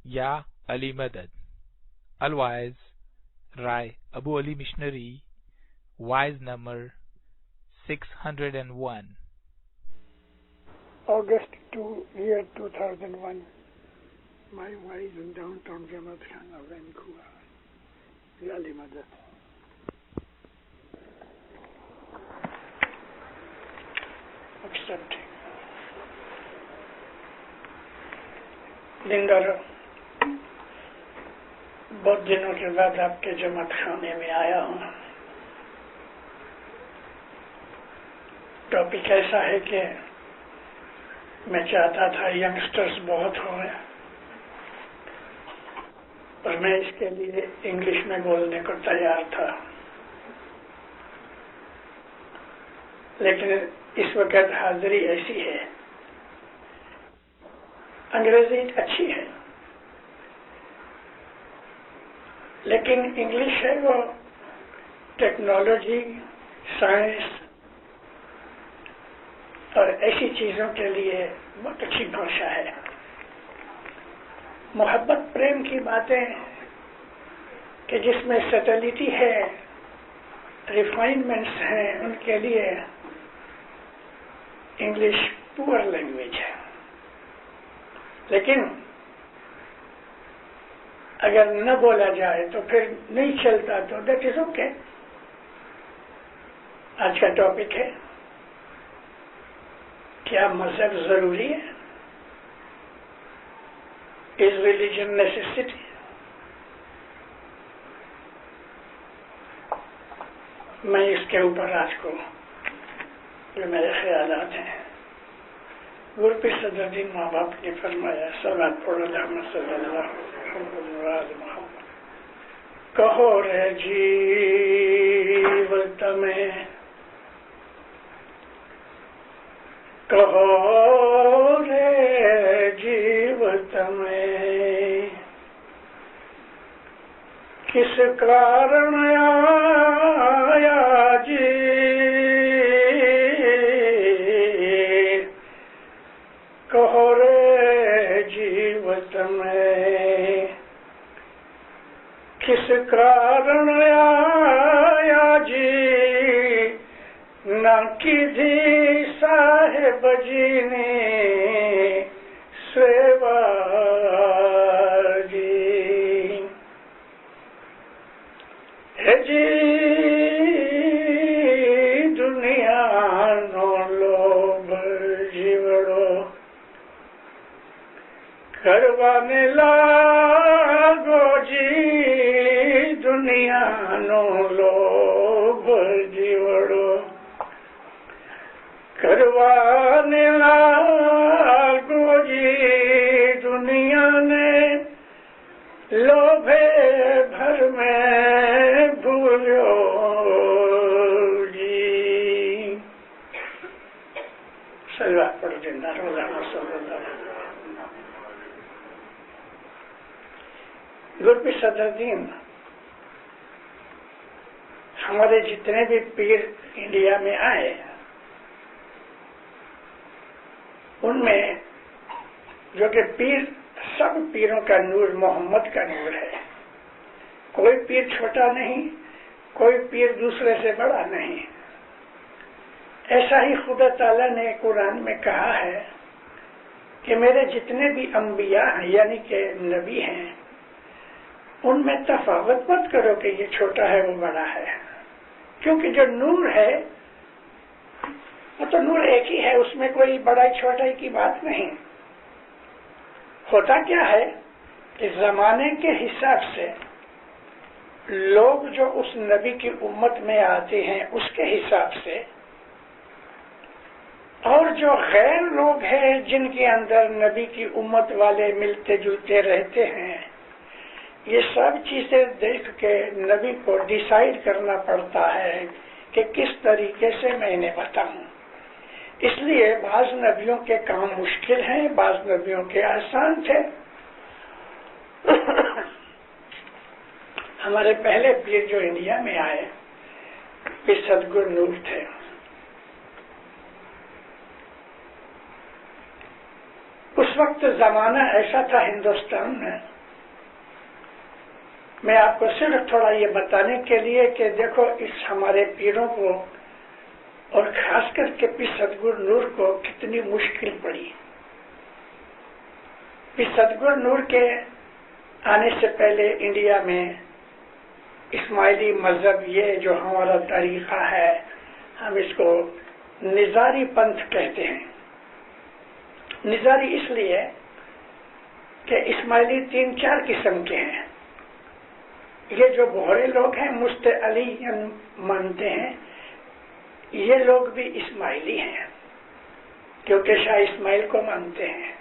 یا علی مدد. Otherwise, Rai Abu Ali Missionary, wise number 601. August 2, year 2001. My wise in downtown Jamaat Khana, Vancouver. Ali Madad. Accepting. Lindar, بہت دنوں کے بعد آپ کے جماعت خانے میں آیا ہوں. ٹاپک ایسا ہے کہ میں چاہتا تھا ینگسٹرز بہت ہو گئے اور میں اس کے لیے انگلش میں بولنے کو تیار تھا، لیکن اس وقت حاضری ایسی ہے. انگریزی اچھی ہے لیکن انگلش ہے وہ ٹیکنالوجی، سائنس اور ایسی چیزوں کے لیے بہت اچھی بھاشا ہے. محبت پریم کی باتیں کہ جس میں سٹیلٹی ہے، ریفائنمنٹس ہیں، ان کے لیے انگلش پور لینگویج ہے. لیکن اگر نہ بولا جائے تو پھر نہیں چلتا، تو دیٹ از اوکے. آج کا ٹاپک ہے کیا مذہب ضروری ہے؟ از ریلیجن نیسیسٹی؟ میں اس کے اوپر آج کو جو میرے خیالات ہیں، گرپی صدر الدین ماں باپ نے فرمایا صلوات پڑھو اللہم صلی اللہ علیہ محمد. کہو رے جیوت میں، کہو رے جیوت میں، کس کارن آیا جی، کہو رے جیوت میں، کس کارن آیا جی، نہ کدھی صاحب جی نے سیوا جی. ہے جی دنیا نو لوگ جیوڑو، کروانے لاگو جی دنیا نو لوگ جیوڑو، کروانے لاگو جی دنیا نے لوبھے بھر میں بھولو جی. صلوات پڑھ دینا روزانہ صلی اللہ علیہ وسلم. گرپی صدر الدین ہمارے جتنے بھی پیر انڈیا میں آئے ان میں جو کہ پیر، سب پیروں کا نور محمد کا نور ہے. کوئی پیر چھوٹا نہیں، کوئی پیر دوسرے سے بڑا نہیں. ایسا ہی خدا تعالیٰ نے قرآن میں کہا ہے کہ میرے جتنے بھی انبیاء ہیں یعنی کہ نبی ہیں ان میں تفاوت مت کرو کہ یہ چھوٹا ہے وہ بڑا ہے، کیونکہ جو نور ہے وہ تو نور ایک ہی ہے، اس میں کوئی بڑائی چھوٹائی کی بات نہیں. ہوتا کیا ہے کہ زمانے کے حساب سے لوگ جو اس نبی کی امت میں آتے ہیں اس کے حساب سے، اور جو غیر لوگ ہیں جن کے اندر نبی کی امت والے ملتے جلتے رہتے ہیں، یہ سب چیزیں دیکھ کے نبی کو ڈیسائیڈ کرنا پڑتا ہے کہ کس طریقے سے میں انہیں بتاؤں. اس لیے بعض نبیوں کے کام مشکل ہیں، بعض نبیوں کے آسان تھے. ہمارے پہلے پیر جو انڈیا میں آئے وہ سدگر نور تھے. اس وقت زمانہ ایسا تھا ہندوستان میں میں آپ کو صرف تھوڑا یہ بتانے کے لیے کہ دیکھو اس ہمارے پیروں کو اور خاص کر کے پیر صدگرو نور کو کتنی مشکل پڑی. پیر صدگرو نور کے آنے سے پہلے انڈیا میں اسماعیلی مذہب، یہ جو ہمارا طریقہ ہے، ہم اس کو نظاری پنتھ کہتے ہیں. نظاری اس لیے کہ اسماعیلی 3-4 قسم کے ہیں. یہ جو بہرے لوگ ہیں مست علی مانتے ہیں، یہ لوگ بھی اسماعیلی ہیں کیونکہ شاہ اسماعیل کو مانتے ہیں.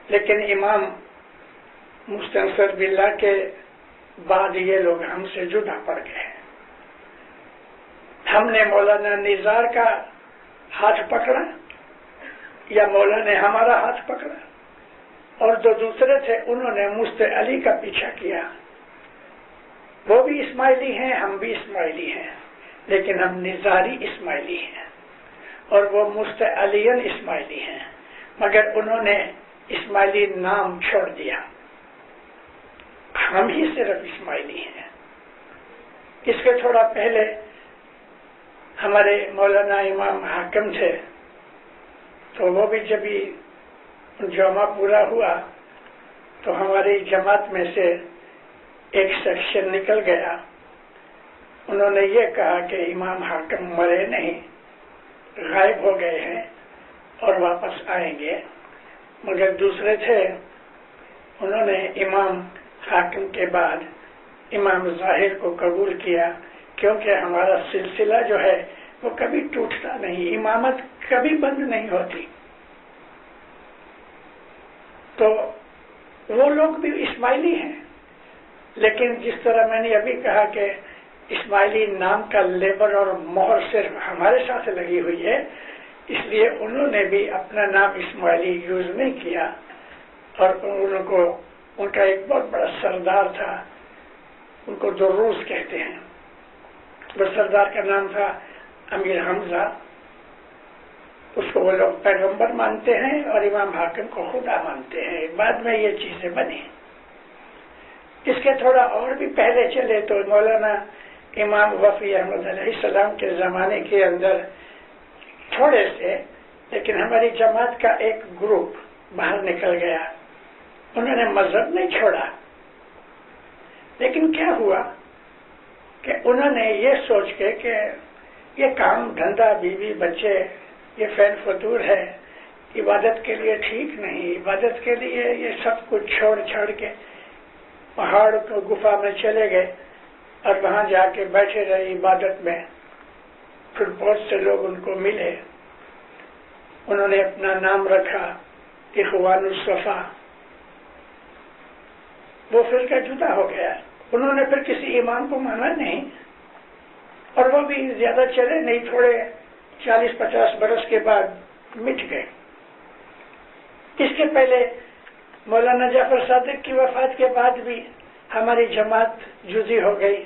لیکن امام مستنصر باللہ کے بعد یہ لوگ ہم سے جدا پڑ گئے. ہم نے مولانا نزار کا ہاتھ پکڑا یا مولانا نے ہمارا ہاتھ پکڑا، اور جو دوسرے تھے انہوں نے مست علی کا پیچھا کیا. وہ بھی اسماعیلی ہیں، ہم بھی اسماعیلی ہیں، لیکن ہم نظاری اسماعیلی ہیں اور وہ مست علیین اسماعیلی ہیں، مگر انہوں نے اسماعیلی نام چھوڑ دیا. ہم ہی صرف اسماعیلی ہیں. اس کے تھوڑا پہلے ہمارے مولانا امام حاکم تھے، تو وہ بھی جب جمعہ پورا ہوا تو ہماری جماعت میں سے ایک سیکشن نکل گیا. انہوں نے یہ کہا کہ امام حاکم مرے نہیں، غائب ہو گئے ہیں اور واپس آئیں گے. مگر دوسرے تھے، انہوں نے امام حاکم کے بعد امام ظاہر کو قبول کیا، کیونکہ ہمارا سلسلہ جو ہے وہ کبھی ٹوٹتا نہیں، امامت کبھی بند نہیں ہوتی. تو وہ لوگ بھی اسماعیلی ہیں، لیکن جس طرح میں نے ابھی کہا کہ اسماعیلی نام کا لیبل اور مہر صرف ہمارے ساتھ لگی ہوئی ہے، اس لیے انہوں نے بھی اپنا نام اسماعیلی یوز نہیں کیا. اور ان کا ایک بہت بڑا سردار تھا، ان کو دروز کہتے ہیں. وہ سردار کا نام تھا امیر حمزہ. اس کو وہ لوگ پیغمبر مانتے ہیں اور امام حاکم کو خدا مانتے ہیں. بعد میں یہ چیزیں بنی. اس کے تھوڑا اور بھی پہلے چلے تو مولانا امام وفی احمد علیہ السلام کے زمانے کے اندر تھوڑے سے، لیکن ہماری جماعت کا ایک گروپ باہر نکل گیا. انہوں نے مذہب نہیں چھوڑا، لیکن کیا ہوا کہ انہوں نے یہ سوچ کے کہ یہ کام دھندا، بیوی بچے، یہ فین فتور ہے، عبادت کے لیے ٹھیک نہیں. عبادت کے لیے یہ سب کچھ چھوڑ کے پہاڑ کو گفا میں چلے گئے اور وہاں جا کے بیٹھے رہے عبادت میں. پھر بہت سے لوگ ان کو ملے، انہوں نے اپنا نام رکھا اخوان الصفا. وہ فرقہ جدا ہو گیا. انہوں نے پھر کسی امام کو مانا نہیں، اور وہ بھی زیادہ چلے نہیں، تھوڑے 40-50 برس کے بعد مٹ گئے. اس کے پہلے مولانا جعفر صادق کی وفات کے بعد بھی ہماری جماعت جزی ہو گئی.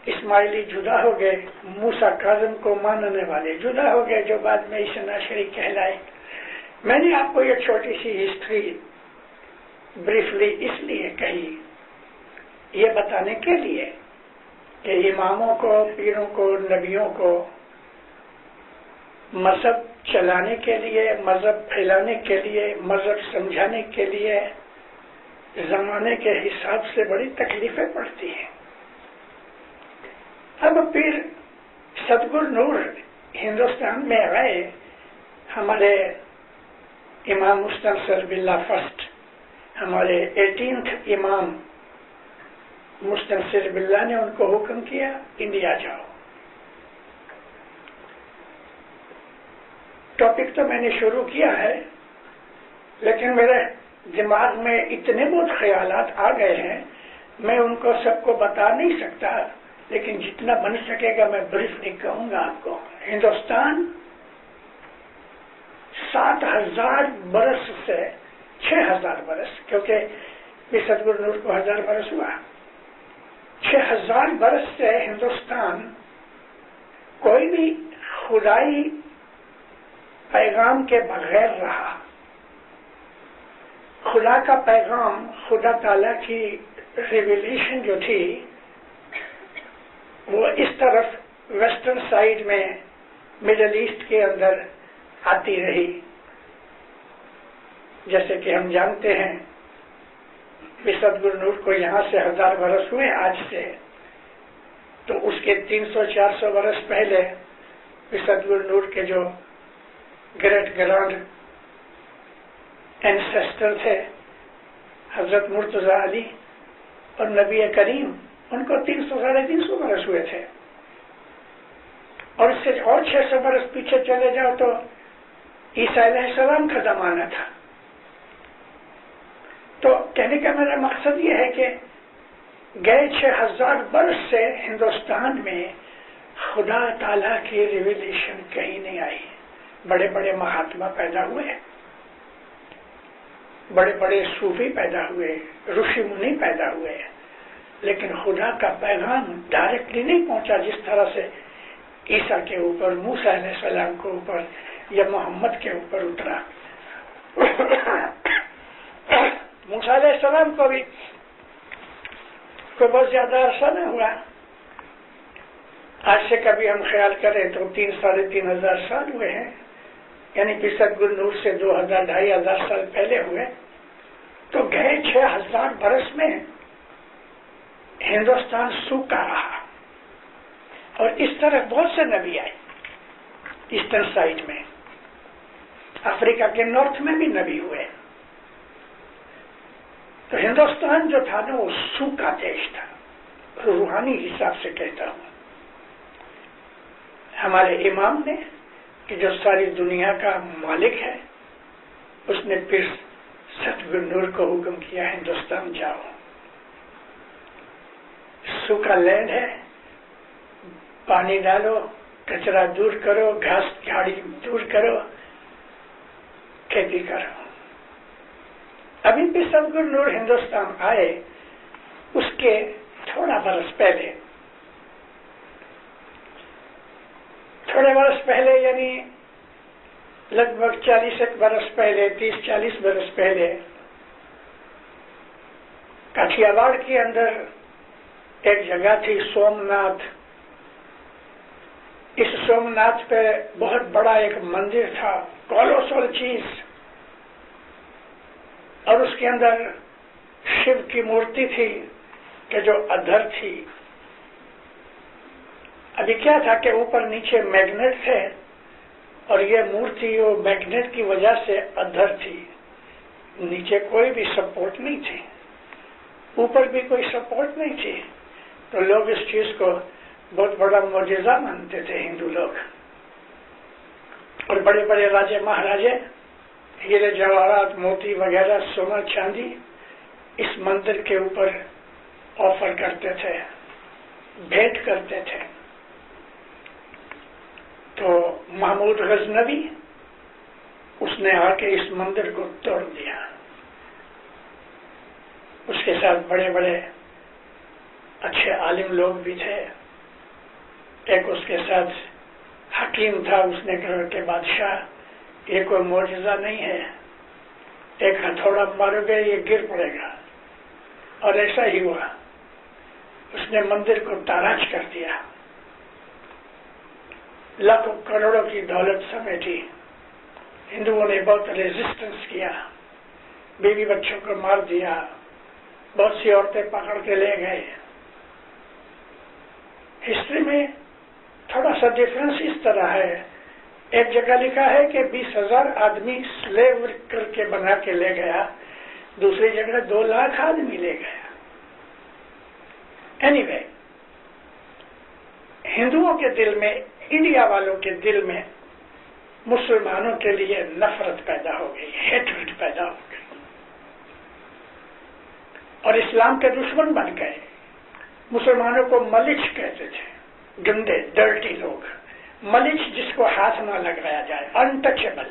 اسماعیلی جدا ہو گئے، موسیٰ کاظم کو ماننے والے جدا ہو گئے، جو بعد میں اثنا عشری کہلائے. میں نے آپ کو یہ چھوٹی سی ہسٹری بریفلی اس لیے کہی، یہ بتانے کے لیے کہ اماموں کو، پیروں کو، نبیوں کو مذہب چلانے کے لیے، مذہب پھیلانے کے لیے، مذہب سمجھانے کے لیے زمانے کے حساب سے بڑی تکلیفیں پڑتی ہیں. اب پھر صدگرو نور ہندوستان میں آئے. ہمارے امام مستنصر باللہ فرسٹ، ہمارے 18th امام مستنصر باللہ نے ان کو حکم کیا انڈیا جاؤ. ٹاپک تو میں نے شروع کیا ہے، لیکن میرے دماغ میں اتنے بہت خیالات آ گئے ہیں، میں ان کو سب کو بتا نہیں سکتا، لیکن جتنا بن سکے گا میں بریفلی کہوں گا آپ کو. ہندوستان 7000 برس سے 6000 برس، کیونکہ صدگرو نور کو 1000 برس ہوا، 6000 برس سے ہندوستان کوئی بھی خدائی پیغام کے بغیر رہا. خدا کا پیغام، خدا تعالیٰ کی ریولیوشن جو تھی وہ اس طرف ویسٹرن سائڈ میں مڈل ایسٹ کے اندر آتی رہی. جیسے کہ ہم جانتے ہیں کہ سدگرو نور کو یہاں سے 1000 برس ہوئے آج سے، تو اس کے 300-400 برس پہلے سدگرو نور کے جو گریٹ گرانڈ اینسیسٹر تھے حضرت مرتضیٰ علی اور نبی کریم، ان کو 300-350 برس ہوئے تھے. اور اس سے اور 600 برس پیچھے چلے جاؤ تو عیسیٰ علیہ السلام کا زمانہ تھا. تو کہنے کا میرا مقصد یہ ہے کہ گئے 6000 برس سے ہندوستان میں خدا تعالیٰ کی ریویلیشن کہیں نہیں آئی. بڑے بڑے مہاتما پیدا ہوئے، بڑے بڑے صوفی پیدا ہوئے، رشی منی پیدا ہوئے، لیکن خدا کا پیغام ڈائریکٹلی نہیں پہنچا جس طرح سے عیسیٰ کے اوپر، موسیٰ علیہ السلام کے اوپر یا محمد کے اوپر اترا. موسیٰ علیہ السلام کو بھی کوئی بہت زیادہ عرصہ نہ ہوا. آج سے کبھی ہم خیال کریں تو 3-3.5 سال ہوئے ہیں، یعنی کہ سدگرو نور سے 2000-2500 سال پہلے ہوئے. تو گئے 6000 برس میں ہندوستان سوکھا رہا، اور اس طرح بہت سے نبی آئے. ایسٹرن سائڈ میں، افریقہ کے نارتھ میں بھی نبی ہوئے. تو ہندوستان جو تھا نا وہ سوکھا دیش تھا، روحانی حساب سے کہتا ہوں. ہمارے امام نے کہ جو ساری دنیا کا مالک ہے، اس نے پھر سدگرو نور کو حکم کیا ہندوستان جاؤ، سوکھا لینڈ ہے، پانی ڈالو، کچرا دور کرو، گھاس جھاڑی دور کرو، کھیتی کرو. ابھی بھی سدگرو نور ہندوستان آئے، اس کے تھوڑا برس پہلے یعنی لگ بھگ 40 برس پہلے، 30-40 برس پہلے کاٹھیا واڑ کے اندر ایک جگہ تھی سومناتھ. اس سومناتھ پہ بہت بڑا ایک مندر تھا، کولوسل چیز، اور اس کے اندر شیو کی مورتی تھی کہ جو ادھر تھی. ابھی کیا تھا کہ اوپر نیچے میگنیٹ تھے، اور یہ مورتی وہ میگنیٹ کی وجہ سے ادھر تھی. نیچے کوئی بھی سپورٹ نہیں تھی، اوپر بھی کوئی سپورٹ نہیں تھی. تو لوگ اس چیز کو بہت بڑا معجزہ مانتے تھے ہندو لوگ. اور بڑے بڑے راجے مہاراجے ہیرے جواہرات، موتی وغیرہ، سونا چاندی اس مندر کے اوپر آفر کرتے تھے، بھیٹ کرتے تھے. تو محمود غزنوی اس نے آ کے اس مندر کو توڑ دیا. اس کے ساتھ بڑے بڑے اچھے عالم لوگ بھی تھے. ایک اس کے ساتھ حکیم تھا، اس نے کہا کہ بادشاہ یہ کوئی معجزہ نہیں ہے، ایک ہتھوڑا مارو گے یہ گر پڑے گا. اور ایسا ہی ہوا، اس نے مندر کو تاراج کر دیا، لاکھوں کروڑوں کی دولت سمیٹی. ہندوؤں نے بہت ریزسٹنس کیا، بیوی بچوں کو مار دیا، بہت سی عورتیں پکڑ کے لے گئے. ہسٹری میں تھوڑا سا ڈفرنس اس طرح ہے، ایک جگہ لکھا ہے کہ 20,000 آدمی سلیو کر کے بنا کے لے گیا، دوسری جگہ 2 لاکھ آدمی لے گیا. اینی وے، ہندوؤں کے دل میں، انڈیا والوں کے دل میں مسلمانوں کے لیے نفرت پیدا ہو گئی، ہیٹریٹ پیدا ہو گئی، اور اسلام کے دشمن بن گئے. مسلمانوں کو ملچ کہتے تھے، گندے ڈرٹی لوگ. ملچ جس کو ہاتھ نہ لگایا جائے، انٹچیبل.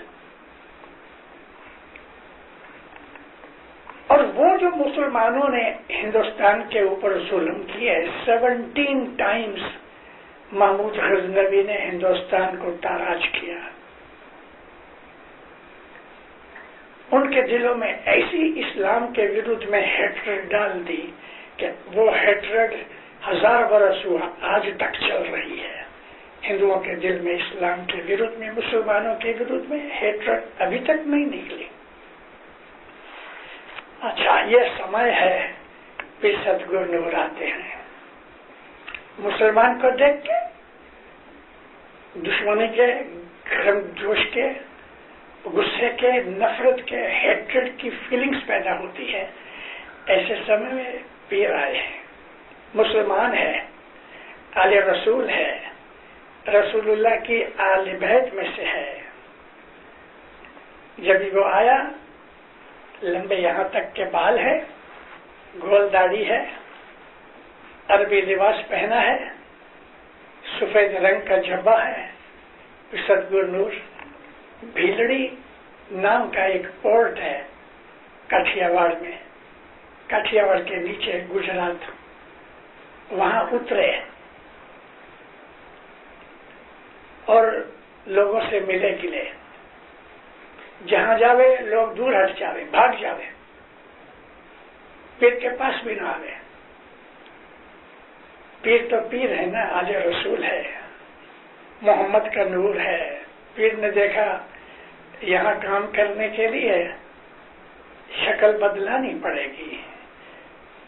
اور وہ جو مسلمانوں نے ہندوستان کے اوپر ظلم کیے، 17 ٹائمز محمود غزنوی نے ہندوستان کو تاراج کیا. ان کے دلوں میں ایسی اسلام کے ورد میں ہیٹریٹ ڈال دی کہ وہ ہیٹریڈ 1000 برس ہوا آج تک چل رہی ہے ہندوؤں کے دل میں، اسلام کے وروਧ میں، مسلمانوں کے وروਧ میں ہیٹریڈ ابھی تک نہیں نکلی۔ اچھا، یہ سمے ہے پھر ستگور نور آتے ہیں، مسلمان کو دیکھ کے دشمنی کے، گرم جوش کے، غصے کے، نفرت کے، ہیٹریڈ کی فیلنگز پیدا ہوتی ہے۔ ایسے سمے میں پیر آئے ہیں، مسلمان ہے، آل رسول ہے، رسول اللہ کی آل بیت میں سے ہے۔ جب وہ آیا، لمبے یہاں تک کے بال ہے، گول داڑھی ہے، عربی لباس پہنا ہے، سفید رنگ کا جبہ ہے۔ ستگور نور بھیلڑی نام کا ایک پورٹ ہے کاٹھیاواڑ میں، کاٹھیاواڑ کے نیچے گجرات، وہاں اترے اور لوگوں سے ملے گلے، جہاں جاوے لوگ دور ہٹ جاوے، بھاگ جاوے، پیر کے پاس بھی نہ آوے۔ پیر تو پیر ہے نا، آل رسول ہے، محمد کا نور ہے۔ پیر نے دیکھا یہاں کام کرنے کے لیے شکل بدلانی پڑے گی۔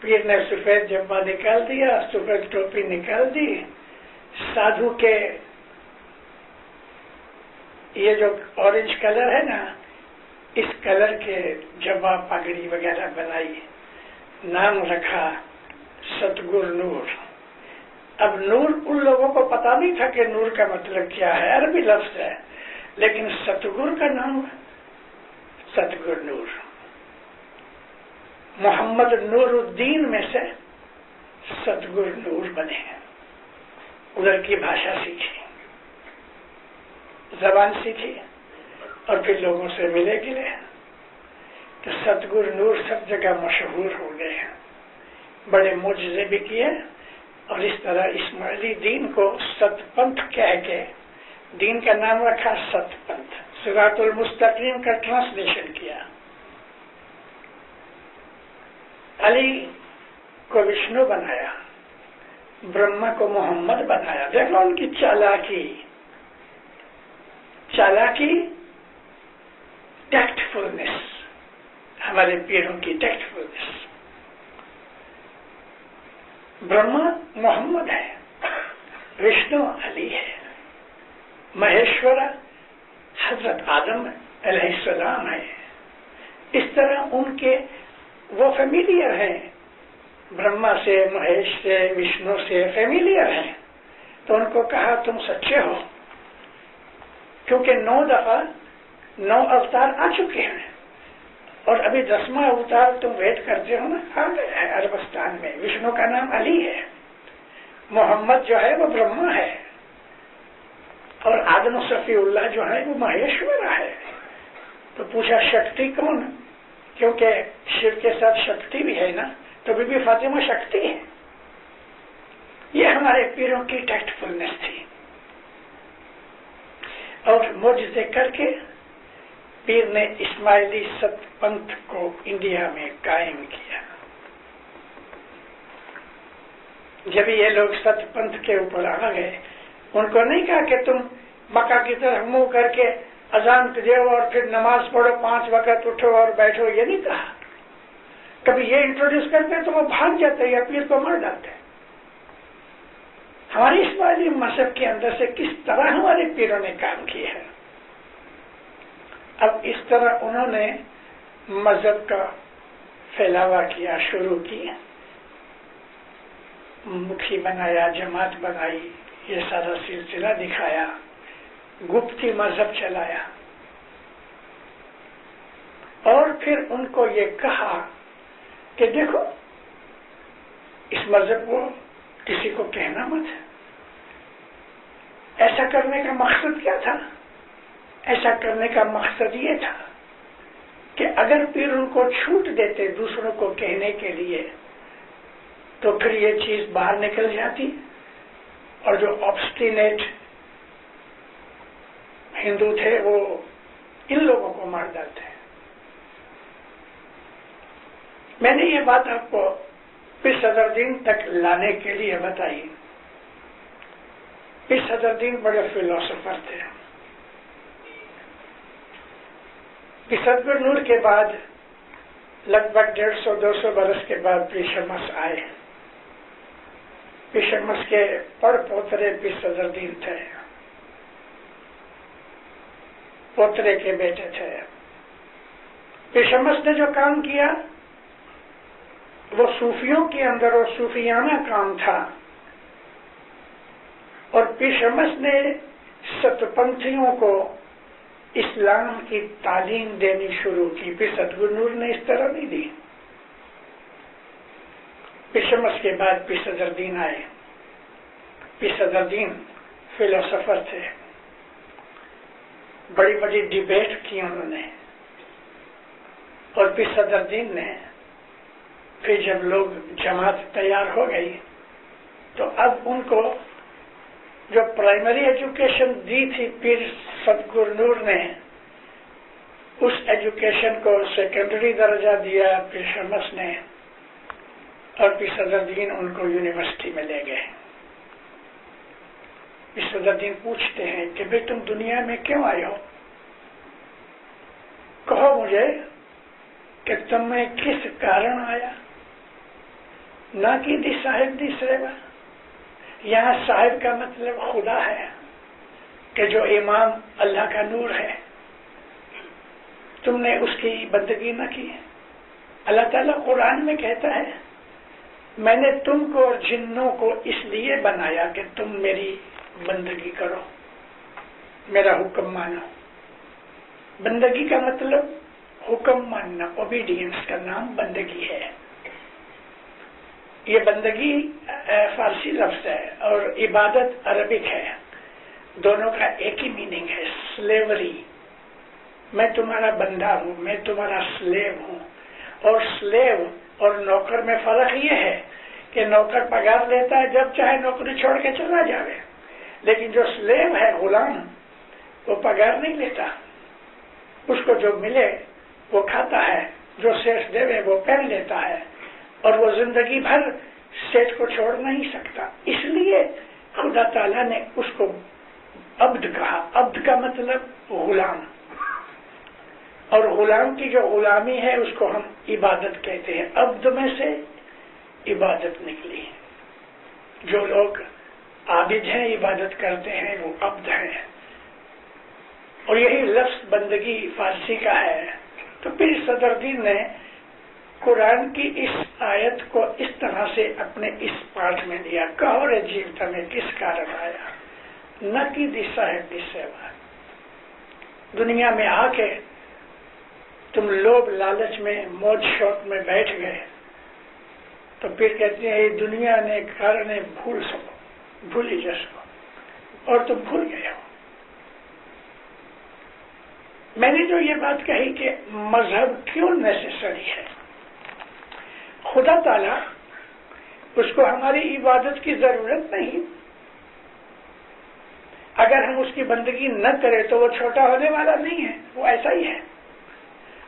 پیر نے سفید جبہ نکال دیا، سفید ٹوپی نکال دی، سادھو کے یہ جو اورنج کلر ہے نا، اس کلر کے جبہ پگڑی وغیرہ بنائی، نام رکھا ستگور نور۔ اب نور ان لوگوں کو پتا نہیں تھا کہ نور کا مطلب کیا ہے، عربی لفظ ہے، لیکن ستگور کا نام ستگور نور، محمد نور الدین میں سے ستگور نور بنے۔ ادھر کی بھاشا سیکھی، زبان سیکھی، اور پھر لوگوں سے ملے گلے تو ستگور نور سب جگہ مشہور ہو گئے، بڑے معجزے بھی کیے، اور اس طرح اسماعیلی دین کو ست پنتھ کہہ کے دین کا نام رکھا ست پنتھ، صراط المستقیم کا ٹرانسلیشن کیا۔ علی کو وشنو بنایا، برہما کو محمد بنایا۔ دیکھو ان کی چالاکی، ٹیکٹ فلنس، ہمارے پیروں کی ٹیکٹ فلنس۔ برہما محمد ہے، وشنو علی ہے، مہیشور حضرت آدم علیہ السلام ہے۔ اس طرح ان کے وہ فیملیئر ہیں، برہما سے، مہیش سے، وشنو سے فیملیئر ہیں، تو ان کو کہا تم سچے ہو، کیونکہ 9 دفعہ 9 اوتار آ چکے ہیں، اور ابھی 10واں اوتار تم ویٹ کرتے ہو نا، آ گیا ہے عربستان میں۔ وشنو کا نام علی ہے، محمد جو ہے وہ برہما ہے، اور آدم صفی اللہ جو ہے وہ مہیشور ہے۔ تو پوچھا شکتی کون؟ کیونکہ شیو کے ساتھ شکتی بھی ہے نا، تو بی بی فاطمہ شکتی ہے۔ یہ ہمارے پیروں کی ٹیکٹ فلنس تھی، اور معجزے کر کے پیر نے اسماعیلی ست پنتھ کو انڈیا میں قائم کیا۔ جب یہ لوگ ست پنتھ کے اوپر آ گئے، ان کو نہیں کہا کہ تم مکہ کی طرف منہ کر کے اذان دو اور پھر نماز پڑھو، 5 وقت اٹھو اور بیٹھو، یہ نہیں کہا۔ کبھی یہ انٹروڈیوس کرتے تو وہ بھاگ جاتے یا پیر کو مار ڈالتے۔ ہماری اسماعیلی مذہب کے اندر سے کس طرح ہمارے پیروں نے کام کیا ہے۔ اب اس طرح انہوں نے مذہب کا پھیلاوا کیا، شروع کی، مکھی بنایا، جماعت بنائی، یہ سارا سلسلہ دکھایا، گپتی مذہب چلایا، اور پھر ان کو یہ کہا کہ دیکھو اس مذہب کو کسی کو کہنا مت ہے۔ ایسا کرنے کا مقصد کیا تھا؟ ایسا کرنے کا مقصد یہ تھا کہ اگر پھر ان کو چھوٹ دیتے دوسروں کو کہنے کے لیے تو پھر یہ چیز باہر نکل جاتی، اور جو آبسٹینیٹ ہندو تھے وہ ان لوگوں کو مار ڈالتے ہیں۔ میں نے یہ بات آپ کو پیر صدرالدین تک لانے کے لیے بتائیے. پیر صدرالدین بڑے فلاسفر تھے. پیر صدگرو نور کے بعد لگ بھگ 150-200 برس کے بعد پیر شمس آئے. پیر شمس کے پڑ پوترے پیر صدرالدین تھے، پوترے کے بیٹے تھے. پیر شمس نے جو کام کیا وہ صوفیوں کے اندر اور صوفیانہ کام تھا، اور پیر شمس نے ستپنتھیوں کو اسلام کی تعلیم دینی شروع کی. پیر صدگرو نور نے اس طرح نہیں دی. پیر شمس کے بعد پیر صدرالدین آئے. پیر صدرالدین فلسفر تھے، بڑی بڑی ڈیبیٹ کی انہوں نے. اور پیر صدرالدین نے پھر جب لوگ جماعت تیار ہو گئی تو اب ان کو جو پرائمری ایجوکیشن دی تھی پیر صدگرو نور نے، اس ایجوکیشن کو سیکنڈری درجہ دیا پیر شمس نے، اور پیر صدرالدین ان کو یونیورسٹی میں لے گئے. پیر صدرالدین پوچھتے ہیں کہ بھئی تم دنیا میں کیوں آئے ہو؟ کہو مجھے کہ تم میں کس کارن آیا؟ نہ کہ دی صاحب دی سیوا. یہاں صاحب کا مطلب خدا ہے کہ جو امام اللہ کا نور ہے. تم نے اس کی بندگی نہ کی. اللہ تعالیٰ قرآن میں کہتا ہے میں نے تم کو اور جنوں کو اس لیے بنایا کہ تم میری بندگی کرو، میرا حکم مانو. بندگی کا مطلب حکم ماننا، اوبیڈینس کا نام بندگی ہے. یہ بندگی فارسی لفظ ہے اور عبادت عربک ہے. دونوں کا ایک ہی میننگ ہے، سلیوری. میں تمہارا بندہ ہوں، میں تمہارا سلیو ہوں. اور سلیو اور نوکر میں فرق یہ ہے کہ نوکر پگار لیتا ہے جب چاہے نوکری چھوڑ کے چلا جائے، لیکن جو سلیو ہے غلام وہ پگار نہیں لیتا. اس کو جو ملے وہ کھاتا ہے، جو سیٹ دے وہ پہن لیتا ہے، اور وہ زندگی بھر سیٹ کو چھوڑ نہیں سکتا. اس لیے خدا تعالیٰ نے اس کو عبد کہا. عبد کا مطلب غلام، اور غلام کی جو غلامی ہے اس کو ہم عبادت کہتے ہیں. عبد میں سے عبادت نکلی. جو لوگ عابد ہیں، عبادت کرتے ہیں، وہ عبد ہیں. اور یہی لفظ بندگی فارسی کا ہے. تو پھر صدرالدین نے قرآن کی اس آیت کو اس طرح سے اپنے اس پاٹھ میں لیا. کہو رے جیو تمہیں کس کارن آیا، نہ کی دی صاحب دی سیوا. دنیا میں آ کے تم لوگ لالچ میں موج شوق میں بیٹھ گئے تو پھر کہتے ہیں یہ دنیا نے کارن بھولی جس کو، اور تم بھول گئے ہو. میں نے جو یہ بات کہی کہ مذہب کیوں نیسیسری ہے، خدا تعالیٰ اس کو ہماری عبادت کی ضرورت نہیں. اگر ہم اس کی بندگی نہ کریں تو وہ چھوٹا ہونے والا نہیں ہے، وہ ایسا ہی ہے.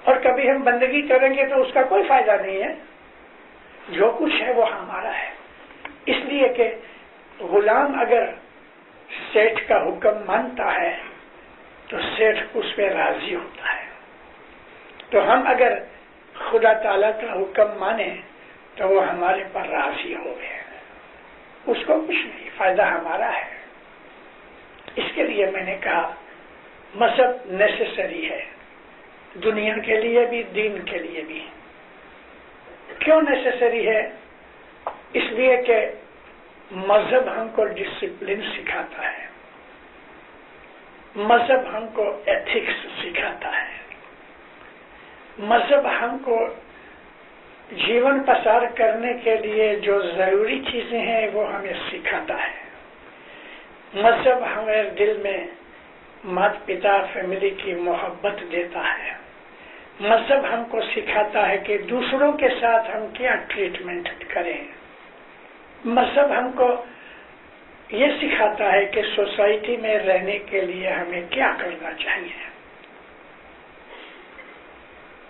اور کبھی ہم بندگی کریں گے تو اس کا کوئی فائدہ نہیں ہے. جو کچھ ہے وہ ہمارا ہے. اس لیے کہ غلام اگر سیٹھ کا حکم مانتا ہے تو سیٹھ اس پہ راضی ہوتا ہے. تو ہم اگر خدا تعالیٰ کا حکم مانے تو وہ ہمارے پر راضی ہو گئے. اس کو کچھ نہیں، فائدہ ہمارا ہے. اس کے لیے میں نے کہا مذہب نیسیسری ہے، دنیا کے لیے بھی دین کے لیے بھی. کیوں نیسیسری ہے؟ اس لیے کہ مذہب ہم کو ڈسپلن سکھاتا ہے، مذہب ہم کو ایتھکس سکھاتا ہے، مذہب ہم کو جیون پسار کرنے کے لیے جو ضروری چیزیں ہیں وہ ہمیں سکھاتا ہے. مذہب ہمیں دل میں مات پتا فیملی کی محبت دیتا ہے. مذہب ہم کو سکھاتا ہے کہ دوسروں کے ساتھ ہم کیا ٹریٹمنٹ کریں. مذہب ہم کو یہ سکھاتا ہے کہ سوسائٹی میں رہنے کے لیے ہمیں کیا کرنا چاہیے.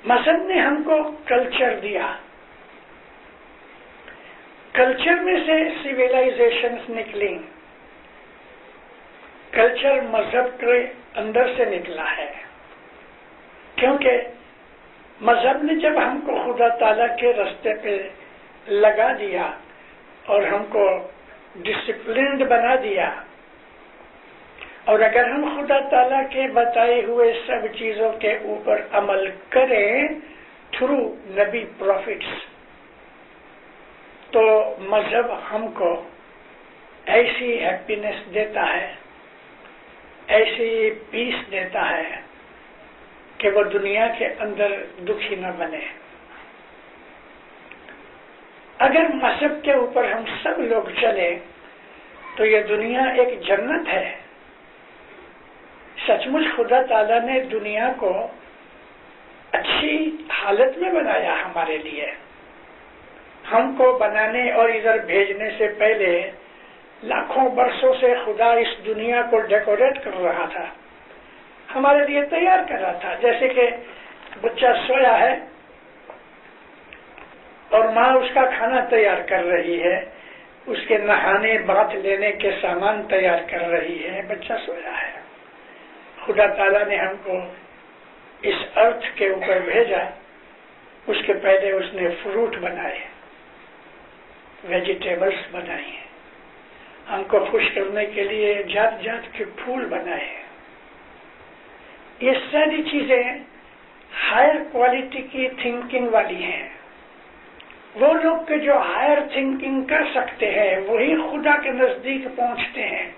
مذہب نے ہم کو کلچر دیا. کلچر میں سے سویلائزیشنز نکلی، کلچر مذہب کے اندر سے نکلا ہے، کیونکہ مذہب نے جب ہم کو خدا تعالیٰ کے راستے پہ لگا دیا اور ہم کو ڈسپلنڈ بنا دیا، اور اگر ہم خدا تعالیٰ کے بتائے ہوئے سب چیزوں کے اوپر عمل کریں تھرو نبی پروفٹس، تو مذہب ہم کو ایسی ہیپینس دیتا ہے، ایسی پیس دیتا ہے کہ وہ دنیا کے اندر دکھی نہ بنے۔ اگر مذہب کے اوپر ہم سب لوگ چلیں تو یہ دنیا ایک جنت ہے۔ سچ مچ خدا تعالیٰ نے دنیا کو اچھی حالت میں بنایا ہمارے لیے۔ ہم کو بنانے اور ادھر بھیجنے سے پہلے لاکھوں برسوں سے خدا اس دنیا کو ڈیکوریٹ کر رہا تھا، ہمارے لیے تیار کر رہا تھا۔ جیسے کہ بچہ سویا ہے اور ماں اس کا کھانا تیار کر رہی ہے، اس کے نہانے بات لینے کے سامان تیار کر رہی ہے، بچہ سویا ہے۔ خدا تعالیٰ نے ہم کو اس ارتھ کے اوپر بھیجا، اس کے پہلے اس نے فروٹ بنائے، ویجیٹیبلز بنائی، ہم کو خوش کرنے کے لیے جات جات کے پھول بنائے۔ یہ ساری چیزیں ہائر کوالٹی کی تھنکنگ والی ہیں۔ وہ لوگ کے جو ہائر تھنکنگ کر سکتے ہیں وہی خدا کے نزدیک پہنچتے ہیں۔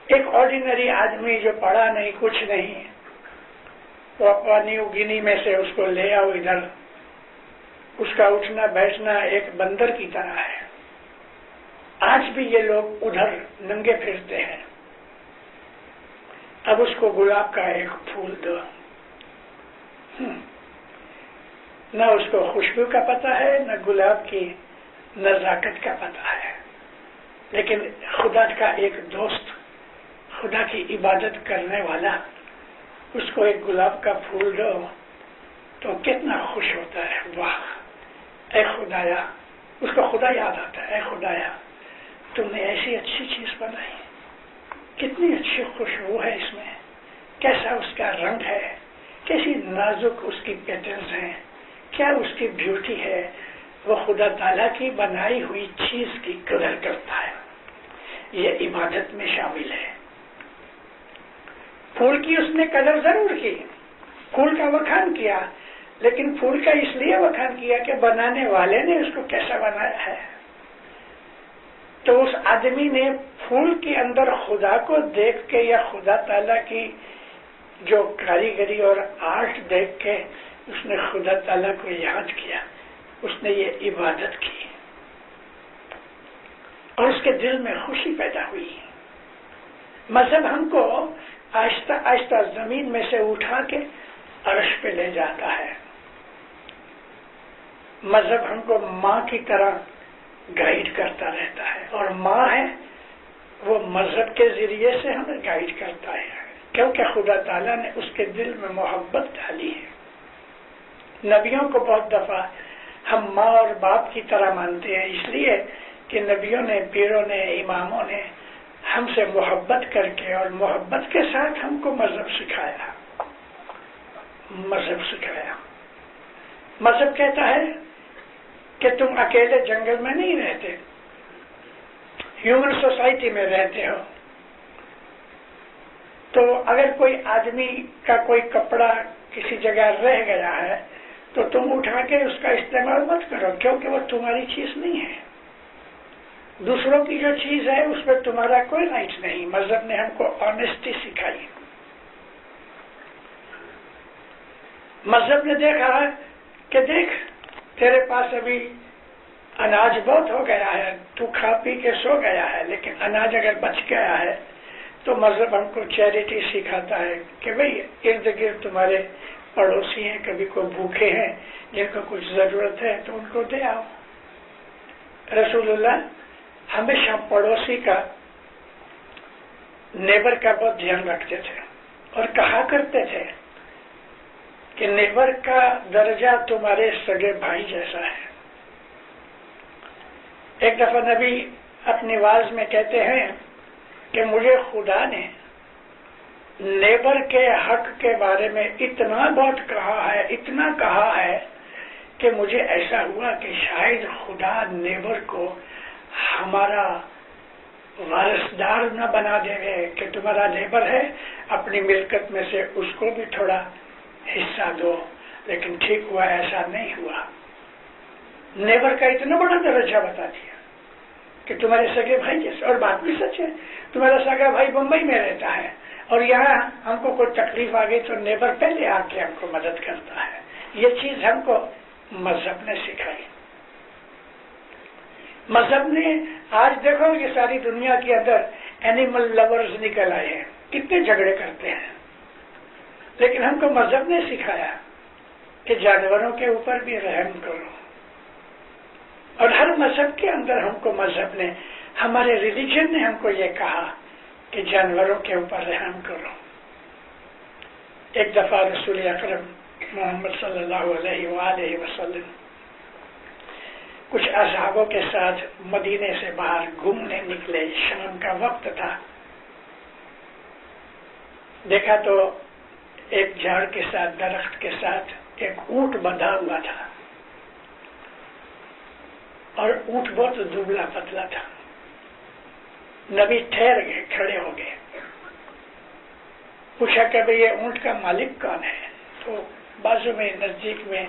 ایک آرڈینری آدمی جو پڑھا نہیں کچھ نہیں، پاپوا نیو گینی میں سے اس کو لے آؤ ادھر، اس کا اٹھنا بیٹھنا ایک بندر کی طرح ہے۔ آج بھی یہ لوگ ادھر ننگے پھرتے ہیں۔ اب اس کو گلاب کا ایک پھول دو، نہ اس کو خوشبو کا پتہ ہے، نہ گلاب کی نزاکت کا پتہ ہے، لیکن خدا کا ایک دوست، خدا کی عبادت کرنے والا، اس کو ایک گلاب کا پھول دو تو کتنا خوش ہوتا ہے۔ واہ اے خدایا، اس کو خدا یاد آتا ہے، اے خدایا تم نے ایسی اچھی چیز بنائی، کتنی اچھی خوشبو ہے اس میں، کیسا اس کا رنگ ہے، کیسی نازک اس کی پیٹرنز ہیں، کیا اس کی بیوٹی ہے۔ وہ خدا تعالیٰ کی بنائی ہوئی چیز کی قدر کرتا ہے، یہ عبادت میں شامل ہے۔ پھول کی اس نے قدر ضرور کی، پھول کا وکھان کیا، لیکن پھول کا اس لیے وکھان کیا کہ بنانے والے نے اس کو کیسا بنایا ہے۔ تو اس آدمی نے پھول کے اندر خدا کو دیکھ کے یا خدا تعالیٰ کی جو کاریگری اور آرٹ دیکھ کے اس نے خدا تعالیٰ کو یاد کیا، اس نے یہ عبادت کی اور اس کے دل میں خوشی پیدا ہوئی۔ مذہب ہم کو آہستہ آہستہ زمین میں سے اٹھا کے عرش پہ لے جاتا ہے۔ مذہب ہم کو ماں کی طرح گائیڈ کرتا رہتا ہے، اور ماں ہے وہ مذہب کے ذریعے سے ہمیں گائیڈ کرتا ہے، کیونکہ خدا تعالیٰ نے اس کے دل میں محبت ڈالی ہے۔ نبیوں کو بہت دفعہ ہم ماں اور باپ کی طرح مانتے ہیں، اس لیے کہ نبیوں نے، پیروں نے، اماموں نے ہم سے محبت کر کے اور محبت کے ساتھ ہم کو مذہب سکھایا۔ مذہب کہتا ہے کہ تم اکیلے جنگل میں نہیں رہتے، ہیومن سوسائٹی میں رہتے ہو۔ تو اگر کوئی آدمی کا کوئی کپڑا کسی جگہ رہ گیا ہے تو تم اٹھا کے اس کا استعمال مت کرو، کیونکہ وہ تمہاری چیز نہیں ہے۔ دوسروں کی جو چیز ہے اس پہ تمہارا کوئی رائٹ نہیں۔ مذہب نے ہم کو آنےسٹی سکھائی۔ مذہب نے دیکھا کہ دیکھ تیرے پاس ابھی اناج بہت ہو گیا ہے، تو کھا پی کے سو گیا ہے، لیکن اناج اگر بچ گیا ہے تو مذہب ہم کو چیریٹی سکھاتا ہے کہ بھئی ارد گرد تمہارے پڑوسی ہیں، کبھی کوئی بھوکے ہیں جن کو کچھ ضرورت ہے تو ان کو دے آؤ۔ رسول اللہ ہمیشہ پڑوسی کا، نیبر کا بہت دھیان رکھتے تھے اور کہا کرتے تھے کہ نیبر کا درجہ تمہارے سگے بھائی جیسا ہے. ایک دفعہ نبی اپنی واز میں کہتے ہیں کہ مجھے خدا نے نیبر کے حق کے بارے میں اتنا بہت کہا ہے، اتنا کہا ہے کہ مجھے ایسا ہوا کہ شاید خدا نیبر کو ہمارا وارثدار نہ بنا دے گے کہ تمہارا نیبر ہے، اپنی ملکت میں سے اس کو بھی تھوڑا حصہ دو. لیکن ٹھیک ہوا ایسا نہیں ہوا. نیبر کا اتنا بڑا درجہ بتا دیا کہ تمہارے سگے بھائی جیسے. اور بات بھی سچ ہے، تمہارا سگا بھائی بمبئی میں رہتا ہے اور یہاں ہم کو کوئی تکلیف آ گئی تو نیبر پہلے آ کے ہم کو مدد کرتا ہے. یہ چیز ہم کو مذہب نے سکھائی. مذہب نے آج دیکھو یہ ساری دنیا کے اندر اینیمل لورز نکل آئے ہیں، کتنے جھگڑے کرتے ہیں. لیکن ہم کو مذہب نے سکھایا کہ جانوروں کے اوپر بھی رحم کرو. اور ہر مذہب کے اندر ہم کو مذہب نے، ہمارے ریلیجن نے ہم کو یہ کہا کہ جانوروں کے اوپر رحم کرو. ایک دفعہ رسول اکرم محمد صلی اللہ علیہ وآلہ وسلم کچھ اصحابوں کے ساتھ مدینے سے باہر گھومنے نکلے. شام کا وقت تھا. دیکھا تو ایک جھاڑ کے ساتھ، درخت کے ساتھ ایک اونٹ بندھا ہوا تھا اور اونٹ بہت دبلا پتلا تھا. نبی ٹھہر گئے، کھڑے ہو گئے. پوچھا کہ بھئی یہ اونٹ کا مالک کون ہے؟ تو بازو میں نزدیک میں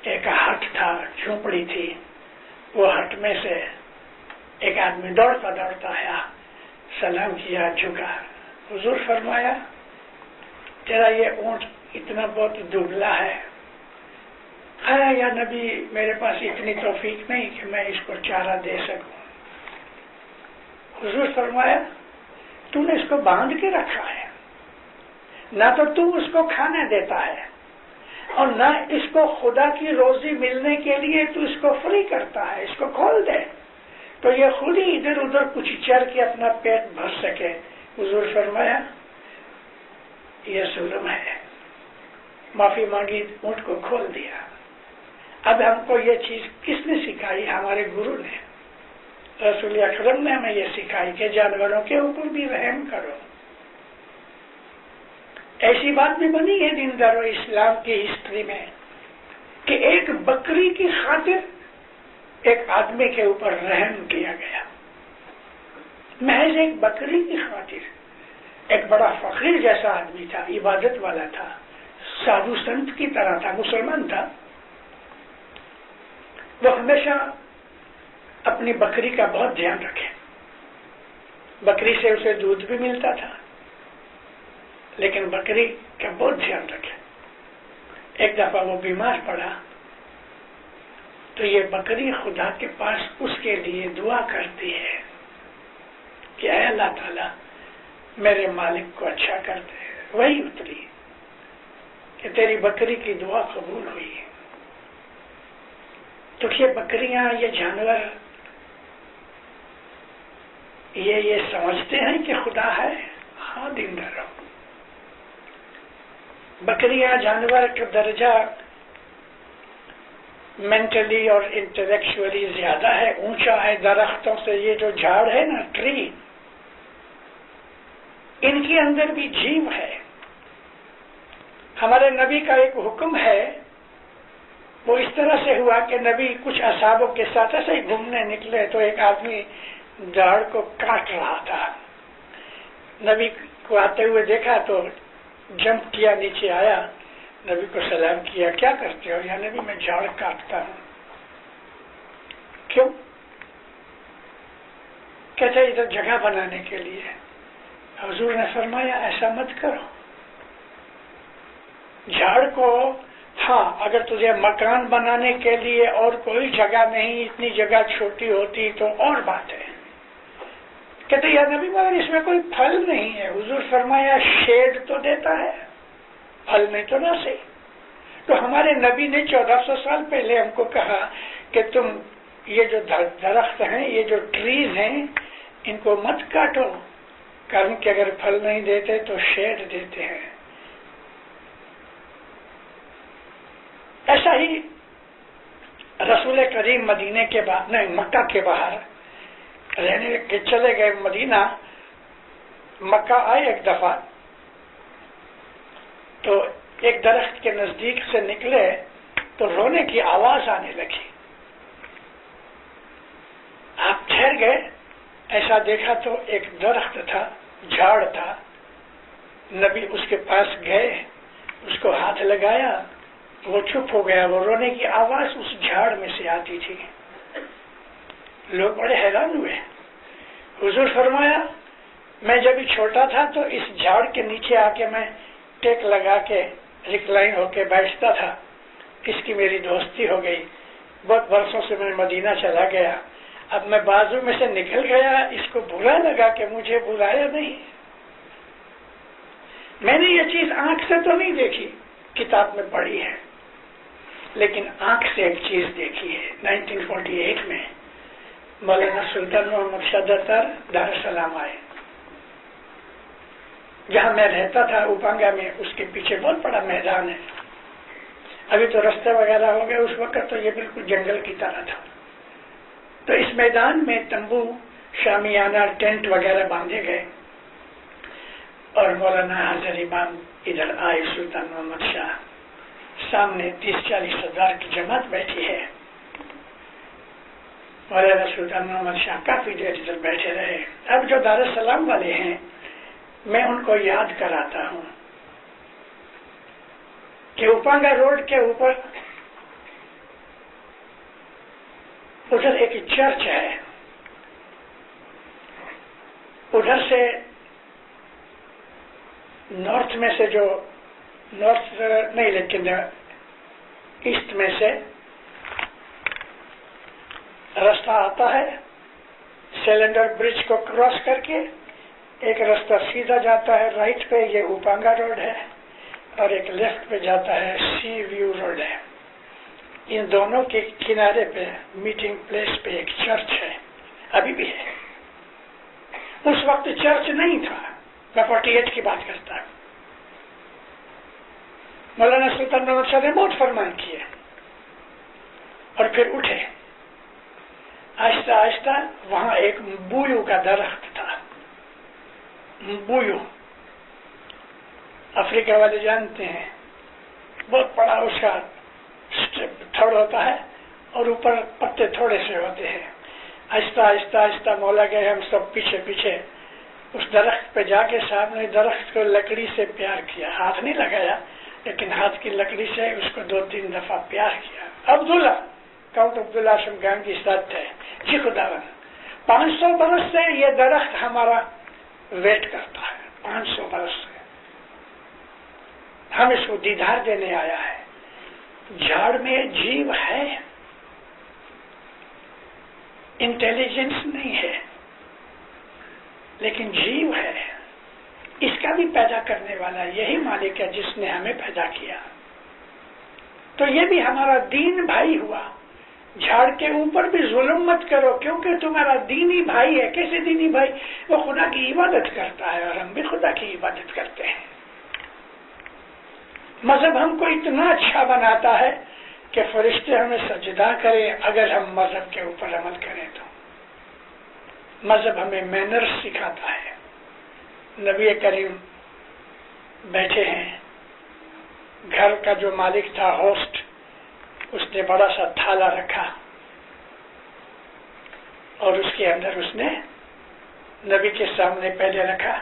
ایک ہٹ تھا، جھونپڑی تھی. وہ ہٹ میں سے ایک آدمی دوڑتا دوڑتا آیا، سلام کیا، جھکا. حضور فرمایا تیرا یہ اونٹ اتنا بہت دبلا ہے. یا نبی میرے پاس اتنی توفیق نہیں کہ میں اس کو چارہ دے سکوں. حضور فرمایا تو نے اس کو باندھ کے رکھا ہے، نہ تو اس کو کھانا دیتا ہے اور نہ اس کو خدا کی روزی ملنے کے لیے تو اس کو فری کرتا ہے. اس کو کھول دے تو یہ خود ہی ادھر ادھر کچھ چر کے اپنا پیٹ بھر سکے. حضور فرمایا یہ ظلم ہے. معافی مانگی، اونٹ کو کھول دیا. اب ہم کو یہ چیز کس نے سکھائی؟ ہمارے گرو نے، رسول اکرم نے ہمیں یہ سکھائی کہ جانوروں کے اوپر بھی رحم کرو. ایسی بات بھی بنی ہے دین دارو اسلام کی ہسٹری میں کہ ایک بکری کی خاطر ایک آدمی کے اوپر رحم کیا گیا. محض ایک بکری کی خاطر. ایک بڑا فقیر جیسا آدمی تھا، عبادت والا تھا، سادھو سنت کی طرح تھا، مسلمان تھا. وہ ہمیشہ اپنی بکری کا بہت دھیان رکھے. بکری سے اسے دودھ بھی ملتا تھا لیکن بکری کا بہت دھیان رکھے. ایک دفعہ وہ بیمار پڑا تو یہ بکری خدا کے پاس اس کے لیے دعا کرتی ہے کہ اے اللہ تعالیٰ میرے مالک کو اچھا کر دے. وہی اتری کہ تیری بکری کی دعا قبول ہوئی. تو یہ بکریاں، یہ جانور یہ سمجھتے ہیں کہ خدا ہے. ہاں دینداروں، بکریاں جانور کا درجہ مینٹلی اور انٹلیکچولی زیادہ ہے، اونچا ہے درختوں سے. یہ جو جھاڑ ہے نا، ٹری، ان کے اندر بھی جیو ہے. ہمارے نبی کا ایک حکم ہے، وہ اس طرح سے ہوا کہ نبی کچھ اصحابوں کے ساتھ ایسے ہی گھومنے نکلے تو ایک آدمی جھاڑ کو کاٹ رہا تھا. نبی کو آتے ہوئے دیکھا تو جمپ کیا، نیچے آیا، نبی کو سلام کیا. کیا کرتے ہو؟ یا نبی میں جھاڑ کاٹتا ہوں. کیوں؟ کہتے ادھر جگہ بنانے کے لیے. حضور نے فرمایا ایسا مت کرو. جھاڑ کو، ہاں اگر تجھے مکان بنانے کے لیے اور کوئی جگہ نہیں، اتنی جگہ چھوٹی ہوتی تو اور بات ہے. کہتے یا نبی مگر اس میں کوئی پھل نہیں ہے. حضور فرمایا شیڈ تو دیتا ہے، پھل میں تو نہ صحیح. تو ہمارے نبی نے 1400 سال پہلے ہم کو کہا کہ تم یہ جو درخت ہیں، یہ جو ٹریز ہیں، ان کو مت کاٹو، کارن کہ اگر پھل نہیں دیتے تو شیڈ دیتے ہیں. ایسا ہی رسول کریم مدینے کے بعد نہیں مکہ کے باہر رہنے کے چلے گئے مدینہ. مکہ آئے ایک دفعہ تو ایک درخت کے نزدیک سے نکلے تو رونے کی آواز آنے لگی. آپ ٹھہر گئے, ایسا دیکھا تو ایک درخت تھا, جھاڑ تھا. نبی اس کے پاس گئے, اس کو ہاتھ لگایا, وہ چپ ہو گیا. وہ رونے کی آواز اس جھاڑ میں سے آتی تھی. لوگ بڑے حیران ہوئے. حضور فرمایا میں جب چھوٹا تھا تو اس جھاڑ کے نیچے آ کے میں ٹیک لگا کے ریکلائن ہو کے بیٹھتا تھا. اس کی میری دوستی ہو گئی. بہت برسوں سے میں مدینہ چلا گیا. اب میں بازو میں سے نکل گیا, اس کو برا لگا کہ مجھے بلایا نہیں. میں نے یہ چیز آنکھ سے تو نہیں دیکھی, کتاب میں پڑھی ہے, لیکن آنکھ سے ایک چیز دیکھی ہے. 1948 میں مولانا سلطان محمد شاہ دار السلام آئے. جہاں میں رہتا تھا اوپانگا میں, اس کے پیچھے بہت بڑا میدان ہے. ابھی تو رستے وغیرہ ہو گئے, اس وقت تو یہ بالکل جنگل کی طرح تھا. تو اس میدان میں تمبو, شامیانہ, ٹینٹ وغیرہ باندھے گئے اور مولانا حاضر امام ادھر آئے. سلطان محمد شاہ سامنے 30-40 ہزار کی جماعت بیٹھی ہے. مولانا سلطان محمد شاہ کافی دیر ادھر بیٹھے رہے. اب جو دار السلام والے ہیں میں ان کو یاد کراتا ہوں کہ اوپانگا روڈ کے اوپر ادھر ایک چرچ ہے. ادھر سے نارتھ میں سے جو نارتھ نہیں لیکن ایسٹ میں سے راستہ آتا ہے. سیلنڈر برج کو کراس کر کے ایک راستہ سیدھا جاتا ہے رائٹ پہ, یہ اوپانگا روڈ ہے, اور ایک لیفٹ پہ جاتا ہے سی ویو روڈ ہے. ان دونوں کے کنارے پہ میٹنگ پلیس پہ ایک چرچ ہے, ابھی بھی ہے. اس وقت چرچ نہیں تھا, میں 48 کی بات کرتا ہوں. مولانا سلطان محمد شاہ نے بہت فرمان کیے اور پھر اٹھے. آہستہ آہستہ وہاں ایک بویو کا درخت تھا. بویو افریقہ والے جانتے ہیں, بہت بڑا اس کا تھڑ ہوتا ہے اور اوپر پتے تھوڑے سے ہوتے ہیں. آہستہ آہستہ آہستہ مولا گئے, ہم سب پیچھے پیچھے. اس درخت پہ جا کے سامنے درخت کو لکڑی سے پیار کیا, ہاتھ نہیں لگایا لیکن ہاتھ کی لکڑی سے اس کو 2-3 دفعہ پیار کیا. عبداللہ کاؤنٹ عبداللہ ہاشم گانگی ساتھ ہے. جی خداوند 500 برس سے یہ درخت ہمارا ویٹ کرتا ہے. 500 برس سے ہم اس کو دیدار دینے آیا ہے. جھاڑ میں جیو ہے, انٹیلیجنس نہیں ہے لیکن جیو ہے. اس کا بھی پیدا کرنے والا یہی مالک ہے جس نے ہمیں پیدا کیا. تو یہ بھی ہمارا دین بھائی ہوا. جھاڑ کے اوپر بھی ظلم مت کرو کیونکہ تمہارا دینی بھائی ہے. کیسے دینی بھائی؟ وہ خدا کی عبادت کرتا ہے اور ہم بھی خدا کی عبادت کرتے ہیں. مذہب ہم کو اتنا اچھا بناتا ہے کہ فرشتے ہمیں سجدہ کریں اگر ہم مذہب کے اوپر عمل کریں تو. مذہب ہمیں مینرز سکھاتا ہے. نبی کریم بیٹھے ہیں, گھر کا جو مالک تھا ہوسٹ, اس نے بڑا سا تھالا رکھا اور اس کے اندر اس نے نبی کے سامنے پہلے رکھا,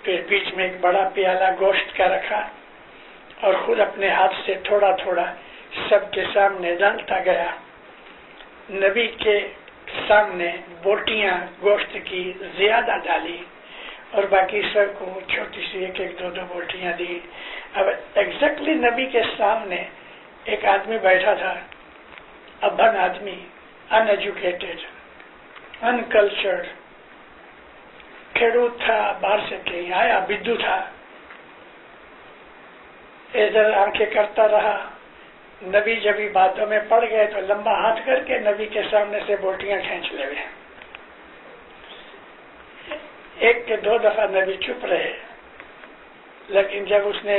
پھر بیچ میں ایک بڑا پیالہ گوشت کا رکھا اور خود اپنے ہاتھ سے تھوڑا تھوڑا سب کے سامنے ڈالتا گیا. نبی کے سامنے بوٹیاں گوشت کی زیادہ ڈالی اور باقی سب کو چھوٹی سی 1-2 بوٹیاں دی. اب ایگزیکٹلی نبی کے سامنے ایک آدمی بیٹھا تھا, ابھن آدمی, ان ایجوکیٹڈ, ان کلچرڈ, کھیڑوت تھا, باہر سے کہیں آیا, بدو تھا. ادھر آنکھیں کرتا رہا. نبی جب باتوں میں پڑ گئے تو لمبا ہاتھ کر کے نبی کے سامنے سے بوٹیاں کھینچ لے گئے. 1 کہ 2 دفعہ نبی چپ رہے, لیکن جب اس نے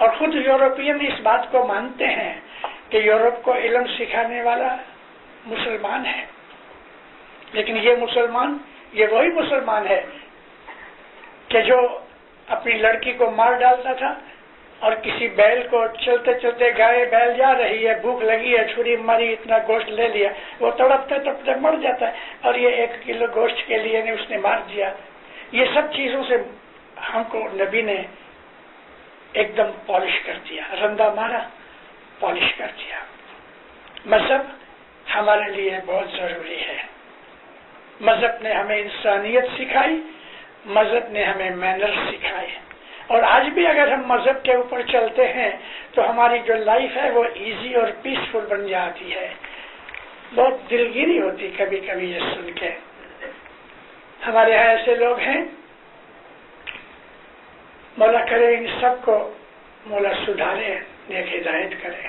اور خود یورپین اس بات کو مانتے ہیں کہ یورپ کو علم سکھانے والا مسلمان ہے، لیکن یہ وہی مسلمان ہے کہ جو اپنی لڑکی کو مار ڈالتا تھا، اور کسی بیل کو چلتے چلتے گائے بیل جا رہی ہے، بھوک لگی ہے، چھری ماری، اتنا گوشت لے لیا، وہ تڑپتے تڑپتے مر جاتا ہے، اور یہ 1 کلو گوشت کے لیے اس نے مار دیا۔ یہ سب چیزوں سے ہم کو نبی نے ایک دم پالش کر دیا، رندہ مارا، پالش کر دیا۔ مذہب ہمارے لیے بہت ضروری ہے۔ مذہب نے ہمیں انسانیت سکھائی، مذہب نے ہمیں مینر سکھائے، اور آج بھی اگر ہم مذہب کے اوپر چلتے ہیں تو ہماری جو لائف ہے وہ ایزی اور پیسفل بن جاتی ہے۔ بہت دلگیری ہوتی کبھی کبھی یہ سن کے۔ ہمارے یہاں ایسے لوگ ہیں، مولا کرے ان سب کو مولا سدھارے، نیک ہدایت کرے۔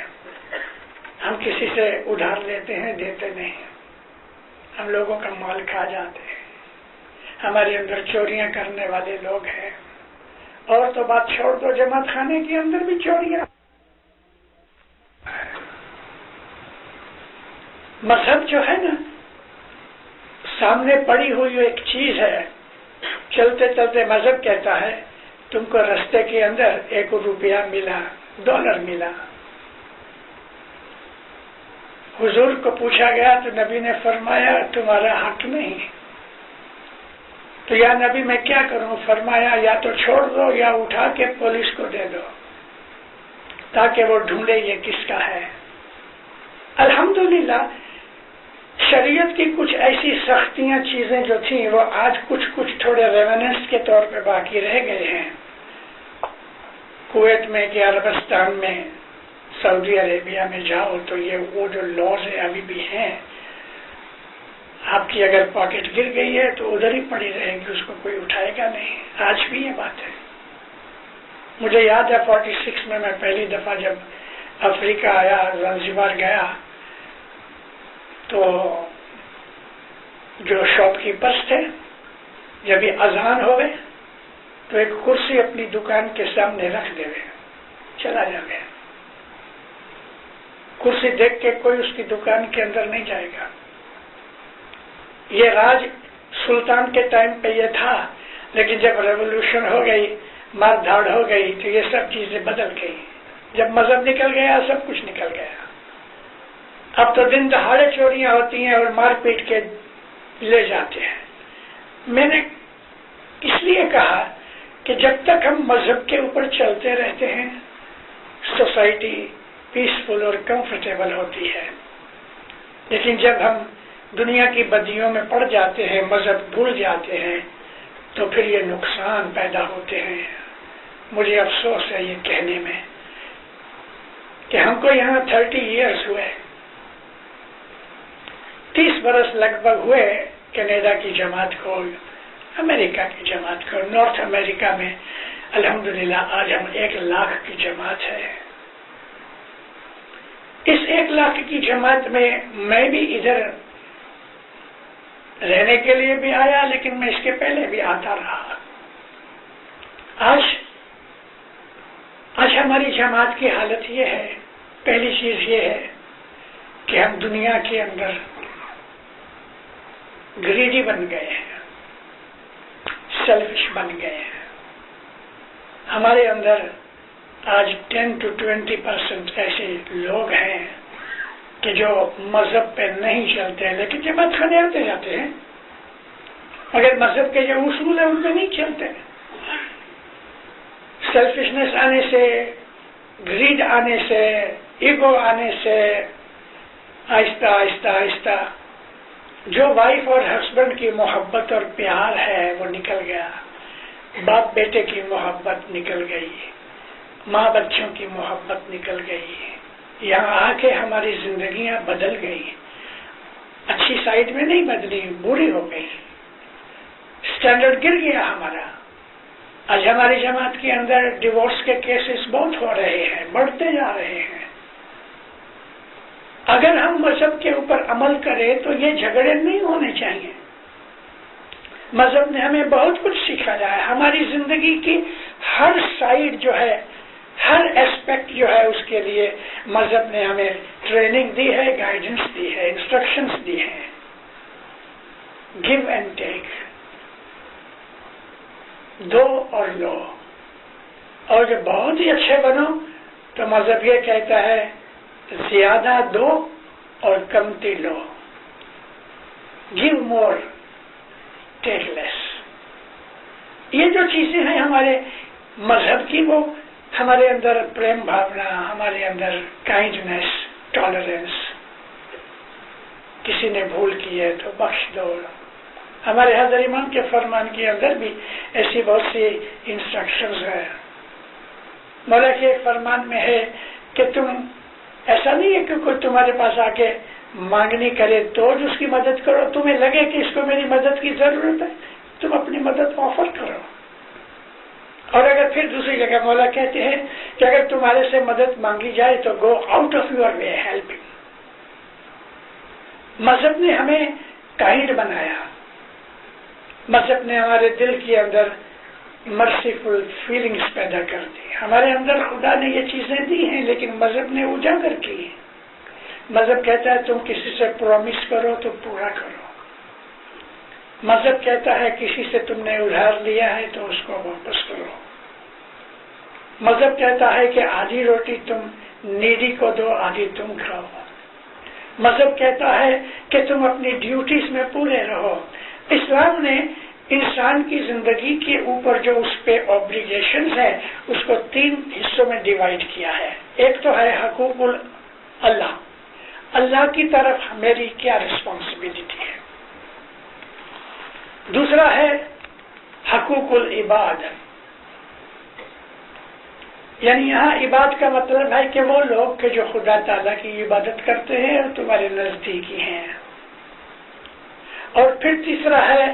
ہم کسی سے ادھار لیتے ہیں، دیتے نہیں، ہم لوگوں کا مال کھا جاتے ہیں، ہمارے اندر چوریاں کرنے والے لوگ ہیں، اور تو بات چھوڑ دو، جماعت خانے کے اندر بھی چوریاں۔ مذہب جو ہے نا، سامنے پڑی ہوئی ایک چیز ہے، چلتے چلتے مذہب کہتا ہے تم کو رستے کے اندر 1 روپیہ ملا، $1 ملا۔ حضور کو پوچھا گیا تو نبی نے فرمایا تمہارا حق نہیں۔ تو یا نبی میں کیا کروں؟ فرمایا یا تو چھوڑ دو یا اٹھا کے پولیس کو دے دو تاکہ وہ ڈھونڈے یہ کس کا ہے۔ الحمدللہ شریعت کی کچھ ایسی سختیاں چیزیں جو تھیں وہ آج کچھ تھوڑے ریوننس کے طور پہ باقی رہ گئے ہیں۔ کویت میں کہ عربستان میں، سعودی عربیہ میں جاؤ تو وہ جو لاز ہیں ابھی بھی ہیں۔ آپ کی اگر پاکٹ گر گئی ہے تو ادھر ہی پڑی رہے گی، اس کو کوئی اٹھائے گا نہیں۔ آج بھی یہ بات ہے۔ مجھے یاد ہے 46 میں پہلی دفعہ جب افریقہ آیا، زنزبار گیا، تو جو شاپ کیپرز تھے جب یہ اذان ہوئے تو ایک کرسی اپنی دکان کے سامنے رکھ دے گئے، چلا جائے۔ کرسی دیکھ کے کوئی اس کی دکان کے اندر نہیں جائے گا۔ یہ راج سلطان کے ٹائم پہ یہ تھا، لیکن جب ریولوشن ہو گئی، مار دھاڑ ہو گئی تو یہ سب چیزیں بدل گئی۔ جب مذہب نکل گیا سب کچھ نکل گیا۔ اب تو دن دہاڑے چوریاں ہوتی ہیں اور مار پیٹ کے لے جاتے ہیں۔ میں نے اس لیے کہا کہ جب تک ہم مذہب کے اوپر چلتے رہتے ہیں سوسائٹی پیسفل اور کمفرٹیبل ہوتی ہے، لیکن جب ہم دنیا کی بدیوں میں پڑ جاتے ہیں، مذہب بھول جاتے ہیں، تو پھر یہ نقصان پیدا ہوتے ہیں۔ مجھے افسوس ہے یہ کہنے میں کہ ہم کو یہاں 30 ایئرز ہوئے، 30 برس لگ بھگ ہوئے کینیڈا کی جماعت کو، امریکہ کی جماعت کو۔ نارتھ امریکہ میں الحمدللہ آج ہم 1 لاکھ کی جماعت ہے۔ اس 1 لاکھ کی جماعت میں بھی ادھر رہنے کے لیے بھی آیا، لیکن میں اس کے پہلے بھی آتا رہا۔ آج ہماری جماعت کی حالت یہ ہے، پہلی چیز یہ ہے کہ ہم دنیا کے اندر گریڈی بن گئے ہیں، سیلفش بن گئے ہیں۔ ہمارے اندر آج 10 to 20% ایسے لوگ ہیں کہ جو مذہب پہ نہیں چلتے ہیں، لیکن جماعت خانے آتے جاتے ہیں، مگر مذہب کے جو اصول ہیں ان پہ نہیں چلتے۔ سیلفشنس آنے سے، گریڈ آنے سے، ایگو آنے سے آہستہ آہستہ آہستہ جو وائف اور ہسبینڈ کی محبت اور پیار ہے وہ نکل گیا، باپ بیٹے کی محبت نکل گئی، ماں بچوں کی محبت نکل گئی۔ یہاں آ کے ہماری زندگیاں بدل گئی، اچھی سائڈ میں نہیں بدلی، بری ہو گئی، سٹینڈرڈ گر گیا ہمارا۔ آج ہماری جماعت کے اندر ڈیورس کے کیسز بہت ہو رہے ہیں، بڑھتے جا رہے ہیں۔ اگر ہم مذہب کے اوپر عمل کریں تو یہ جھگڑے نہیں ہونے چاہیے۔ مذہب نے ہمیں بہت کچھ سکھایا ہے، ہماری زندگی کی ہر سائڈ جو ہے، ہر ایسپیکٹ جو ہے اس کے لیے مذہب نے ہمیں ٹریننگ دی ہے، گائیڈنس دی ہے، انسٹرکشنز دی ہیں. گیو اینڈ ٹیک، دو اور لو. اور جب بہت ہی اچھے بنو تو مذہب یہ کہتا ہے زیادہ دو اور کمتی لو. گیو مور ٹیک لیس. یہ جو چیزیں ہیں ہمارے مذہب کی، وہ ہمارے اندر پریم بھاونا، ہمارے اندر کائنڈنیس، ٹالرنس، کسی نے بھول کی ہے تو بخش دو. ہمارے حضرت امام کے فرمان کے اندر بھی ایسی بہت سی انسٹرکشنز ہیں. مولا کے ایک فرمان میں ہے کہ تم ایسا نہیں ہے کہ کوئی تمہارے پاس آ کے مانگنی کرے تو اس کی مدد کرو. تمہیں لگے کہ اس کو میری مدد کی ضرورت ہے، تم اپنی مدد آفر کرو. اور اگر پھر دوسری جگہ مولا کہتے ہیں کہ اگر تمہارے سے مدد مانگی جائے تو go out of your way helping. مذہب نے ہمیں کائنڈ بنایا. مذہب نے ہمارے دل کے اندر مرسیفل فیلنگز پیدا کر دی. ہمارے اندر خدا نے یہ چیزیں دی ہیں لیکن مذہب نے اجاگر کی. مذہب کہتا ہے تم کسی سے پرومس کرو تو پورا کرو. مذہب کہتا ہے کسی سے تم نے ادھار لیا ہے تو اس کو واپس کرو. مذہب کہتا ہے کہ آدھی روٹی تم نیڈی کو دو، آدھی تم کھاؤ. مذہب کہتا ہے کہ تم اپنی ڈیوٹیز میں پورے رہو. اسلام نے انسان کی زندگی کے اوپر جو اس پہ اوبلیگیشنز ہیں اس کو 3 حصوں میں ڈیوائڈ کیا ہے. ایک تو ہے حقوق اللہ، اللہ کی طرف میری کیا رسپانسبلٹی ہے. دوسرا ہے حقوق العباد، یعنی یہاں عباد کا مطلب ہے کہ وہ لوگ کہ جو خدا تعالیٰ کی عبادت کرتے ہیں اور تمہارے نزدیکی ہیں. اور پھر تیسرا ہے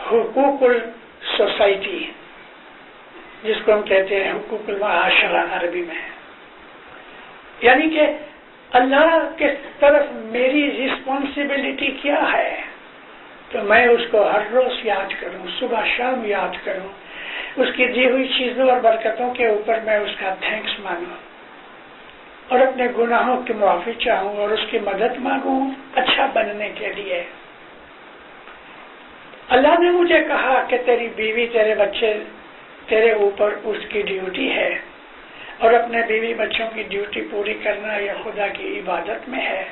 حقوق السوسائٹی، جس کو ہم کہتے ہیں حقوق المعاشرہ عربی میں. یعنی کہ اللہ کے طرف میری رسپانسبلٹی کیا ہے تو میں اس کو ہر روز یاد کروں، صبح شام یاد کروں. اس کی دی ہوئی چیزوں اور برکتوں کے اوپر میں اس کا تھینکس مانوں اور اپنے گناہوں کی معافی چاہوں اور اس کی مدد مانگوں اچھا بننے کے لیے. اللہ نے مجھے کہا کہ تیری بیوی، تیرے بچے، تیرے اوپر اس کی ڈیوٹی ہے اور اپنے بیوی بچوں کی ڈیوٹی پوری کرنا یہ خدا کی عبادت میں ہے.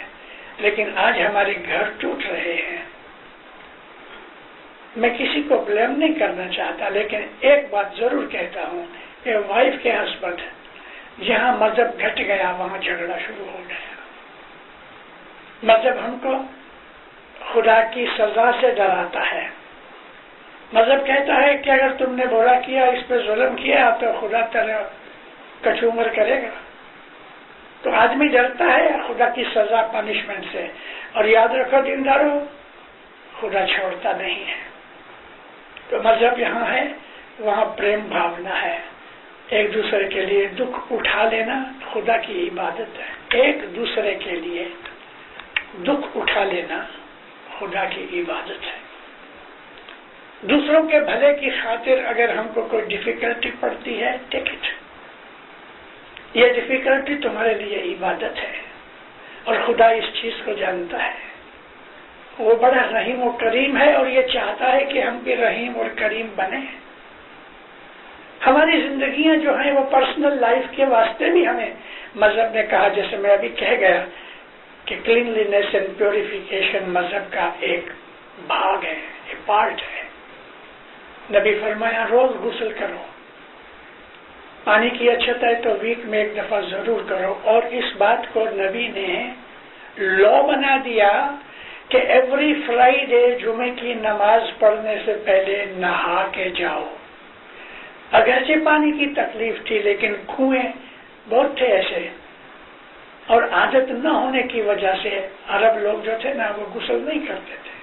لیکن آج ہمارے گھر ٹوٹ رہے ہیں. میں کسی کو بلیم نہیں کرنا چاہتا لیکن ایک بات ضرور کہتا ہوں کہ وائف کے ہسبینڈ جہاں مذہب گھٹ گیا وہاں جھگڑا شروع ہو گیا. مذہب ہم کو خدا کی سزا سے ڈراتا ہے. مذہب کہتا ہے کہ اگر تم نے برا کیا، اس پہ ظلم کیا تو خدا تیرا کچومر کرے گا. تو آدمی ڈرتا ہے خدا کی سزا، پنشمنٹ سے. اور یاد رکھو دیندارو، خدا چھوڑتا نہیں ہے. تو مذہب یہاں ہے، وہاں پریم بھاونا ہے. ایک دوسرے کے لیے دکھ اٹھا لینا خدا کی عبادت ہے. ایک دوسرے کے لیے دکھ اٹھا لینا خدا کی عبادت ہے. دوسروں کے بھلے کی خاطر اگر ہم کو کوئی ڈیفیکلٹی پڑتی ہے، ٹیک اٹ. یہ ڈیفیکلٹی تمہارے لیے عبادت ہے اور خدا اس چیز کو جانتا ہے. وہ بڑا رحیم و کریم ہے اور یہ چاہتا ہے کہ ہم بھی رحیم اور کریم بنے. ہماری زندگیاں جو ہیں وہ پرسنل لائف کے واسطے بھی ہمیں مذہب نے کہا، جیسے میں ابھی کہہ گیا کہ کلینلینس اینڈ پیوریفیکیشن مذہب کا ایک بھاگ ہے، ایک پارٹ ہے. نبی فرمایا روز غسل کرو. پانی کی اچھت ہے تو ویک میں ایک دفعہ ضرور کرو. اور اس بات کو نبی نے لا بنا دیا کہ ایوری فرائیڈے جمعے کی نماز پڑھنے سے پہلے نہا کے جاؤ. اگرچہ پانی کی تکلیف تھی لیکن کنویں بہت تھے ایسے اور عادت نہ ہونے کی وجہ سے عرب لوگ جو تھے نا وہ غسل نہیں کرتے تھے،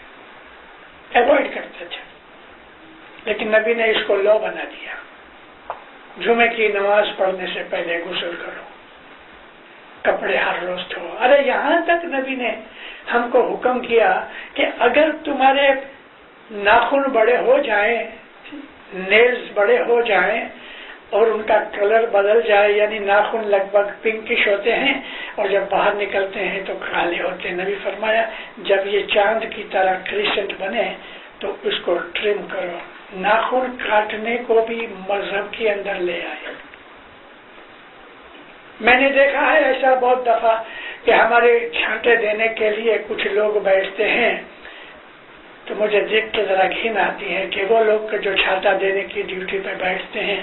ایوائڈ کرتے تھے. لیکن نبی نے اس کو لا بنا دیا، جمعے کی نماز پڑھنے سے پہلے غسل کرو، کپڑے ہر روز دھو. ارے یہاں تک نبی نے ہم کو حکم کیا کہ اگر تمہارے ناخن بڑے ہو جائیں، نیلز بڑے ہو جائیں، اور ان کا کلر بدل جائے، یعنی ناخن لگ بھگ پنکش ہوتے ہیں اور جب باہر نکلتے ہیں تو کالے ہوتے ہیں۔ نبی فرمایا جب یہ چاند کی طرح کریسنٹ بنے تو اس کو ٹرم کرو۔ ناخن کاٹنے کو بھی مذہب کے اندر لے آئے۔ میں نے دیکھا ہے ایسا بہت دفعہ کہ ہمارے چھانٹے دینے کے لیے کچھ لوگ بیٹھتے ہیں تو مجھے دیکھ کے ذرا گھن آتی ہے کہ وہ لوگ جو چھانٹا دینے کی ڈیوٹی پہ بیٹھتے ہیں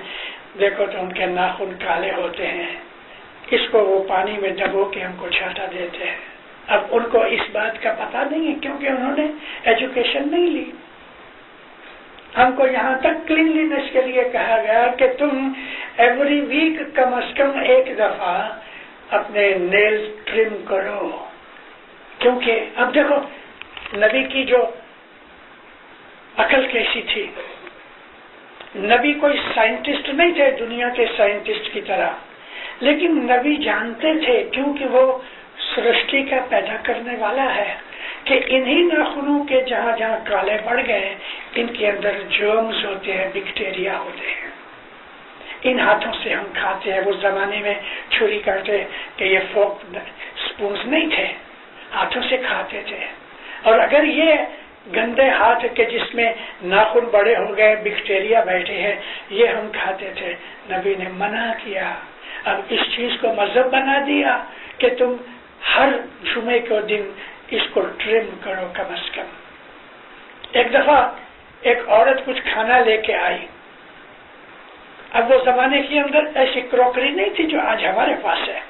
دیکھو تو ان کے ناخن کالے ہوتے ہیں، اس کو وہ پانی میں ڈبو کے ہم کو چھانٹا دیتے ہیں۔ اب ان کو اس بات کا پتہ نہیں ہے کیونکہ انہوں نے ایجوکیشن نہیں لی۔ ہم کو یہاں تک کلینلینس کے لیے کہا گیا کہ تم ایوری ویک کم از کم ایک دفعہ اپنے نیل ٹرم کرو، کیونکہ اب دیکھو نبی کی جو عقل کیسی تھی۔ نبی کوئی سائنٹسٹ نہیں تھے دنیا کے سائنٹسٹ کی طرح، لیکن نبی جانتے تھے کیونکہ وہ سرشٹی کا پیدا کرنے والا ہے کہ انہی ناخنوں کے جہاں جہاں کالے پڑ گئے ان کے اندر جرمز ہوتے ہیں، بیکٹیریا ہوتے ہیں۔ ان ہاتھوں سے ہم کھاتے ہیں، اس زمانے میں چھری کاٹے کہ یہ فورک سپونز نہیں تھے، ہاتھوں سے کھاتے تھے۔ اور اگر یہ گندے ہاتھ کے جس میں ناخن بڑے ہو گئے، بیکٹیریا بیٹھے ہیں، یہ ہم کھاتے تھے۔ نبی نے منع کیا، اب اس چیز کو مذہب بنا دیا کہ تم ہر جمعے کو دن اس کو ٹرم کرو کم از کم۔ ایک دفعہ ایک عورت کچھ کھانا لے کے آئی۔ اب وہ زمانے کے اندر ایسی کروکری نہیں تھی جو آج ہمارے پاس ہے،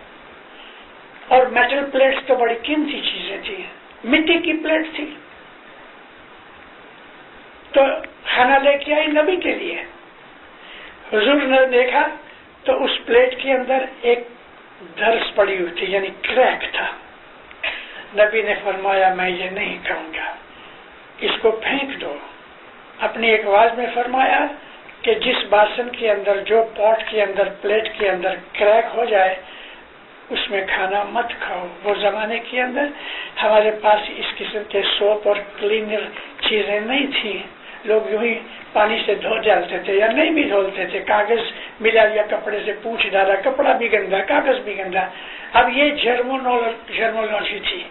اور میٹل پلیٹس تو بڑی قیمتی چیزیں تھیں، مٹی کی پلیٹ تھی۔ تو کھانا لے کے آئی نبی کے لیے، حضور نے دیکھا تو اس پلیٹ کے اندر ایک درس پڑی ہوئی تھی، یعنی کریک تھا۔ نبی نے فرمایا میں یہ نہیں کھاؤں گا، اس کو پھینک دو۔ اپنی ایک آواز میں فرمایا کہ جس باسن کے اندر، جو پاٹ کے اندر، پلیٹ کے اندر کریک ہو جائے اس میں کھانا مت کھاؤ۔ وہ زمانے کے اندر ہمارے پاس اس قسم کے سوپ اور کلینر چیزیں نہیں تھیں، لوگ یوں ہی پانی سے دھو ڈالتے تھے یا نہیں بھی دھولتے تھے، کاغذ ملا یا کپڑے سے پوچھ ڈالا، کپڑا بھی گندا، کاغذ بھی گندا۔ اب یہ جرمولوجی تھی،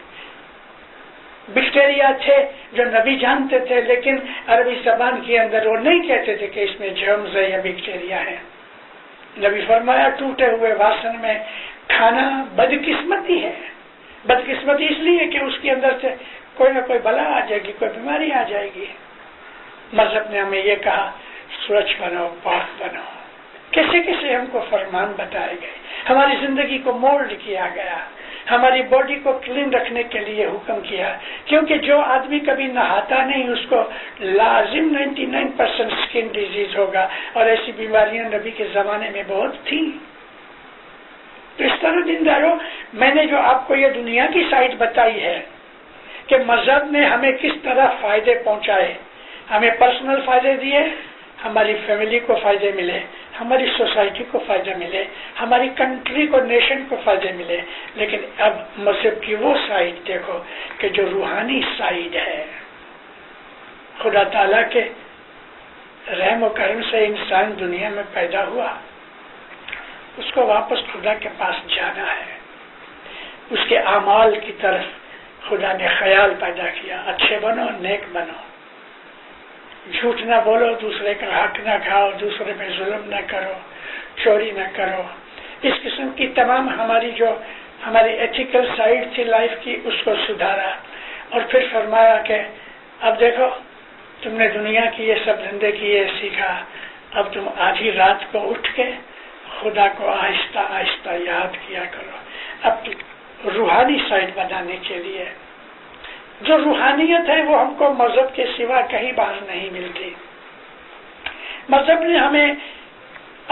بیکٹیریا تھے جو نبی جانتے تھے، لیکن عربی زبان کے اندر وہ نہیں کہتے تھے کہ اس میں جرمز ہے یا بیکٹیریا ہے۔ نبی فرمایا ٹوٹے ہوئے باسن میں کھانا بدقسمتی ہے۔ بدقسمتی اس لیے کہ اس کے اندر سے کوئی نہ کوئی بلا آ جائے گی، کوئی بیماری آ جائے گی۔ مذہب نے ہمیں یہ کہا سوچھ بنو، پاک بنو۔ کیسے کیسے ہم کو فرمان بتائے گئے، ہماری زندگی کو مولڈ کیا گیا، ہماری باڈی کو کلین رکھنے کے لیے حکم کیا، کیونکہ جو آدمی کبھی نہاتا نہیں اس کو لازم 99% سکن ڈیزیز ہوگا، اور ایسی بیماریاں نبی کے زمانے میں بہت تھیں۔ تو اس طرح دینداروں، میں نے جو آپ کو یہ دنیا کی سائٹ بتائی ہے کہ مذہب نے ہمیں کس طرح فائدے پہنچائے، ہمیں پرسنل فائدے دیے، ہماری فیملی کو فائدے ملے، ہماری سوسائٹی کو فائدہ ملے، ہماری کنٹری کو، نیشن کو فائدے ملے، لیکن اب مذہب کی وہ سائڈ دیکھو کہ جو روحانی سائڈ ہے۔ خدا تعالیٰ کے رحم و کرم سے انسان دنیا میں پیدا ہوا، اس کو واپس خدا کے پاس جانا ہے۔ اس کے اعمال کی طرف خدا نے خیال پیدا کیا، اچھے بنو، نیک بنو، جھوٹ نہ بولو، دوسرے کا حق نہ کھاؤ، دوسرے پہ ظلم نہ کرو، چوری نہ کرو۔ اس قسم کی تمام ہماری ایتھیکل سائڈ تھی لائف کی، اس کو سدھارا، اور پھر فرمایا کہ اب دیکھو تم نے دنیا کی یہ سب زندگی یہ سیکھا، اب تم آدھی رات کو اٹھ کے خدا کو آہستہ آہستہ یاد کیا کرو، اب روحانی سائڈ بنانے کے لیے۔ جو روحانیت ہے وہ ہم کو مذہب کے سوا کہیں باہر نہیں ملتی۔ مذہب نے ہمیں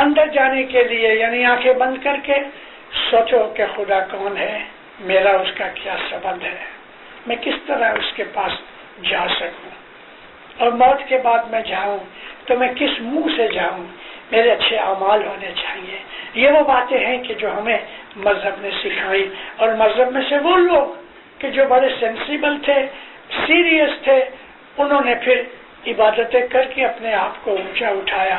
اندر جانے کے لیے، یعنی آنکھیں بند کر کے سوچو کہ خدا کون ہے، میرا اس کا کیا سبب ہے، میں کس طرح اس کے پاس جا سکوں، اور موت کے بعد میں جاؤں تو میں کس منہ سے جاؤں، میرے اچھے اعمال ہونے چاہیے۔ یہ وہ باتیں ہیں کہ جو ہمیں مذہب نے سکھائی، اور مذہب میں سے وہ لوگ کہ جو بڑے سینسیبل تھے، سیریس تھے، انہوں نے پھر عبادتیں کر کے اپنے آپ کو اونچا اٹھایا،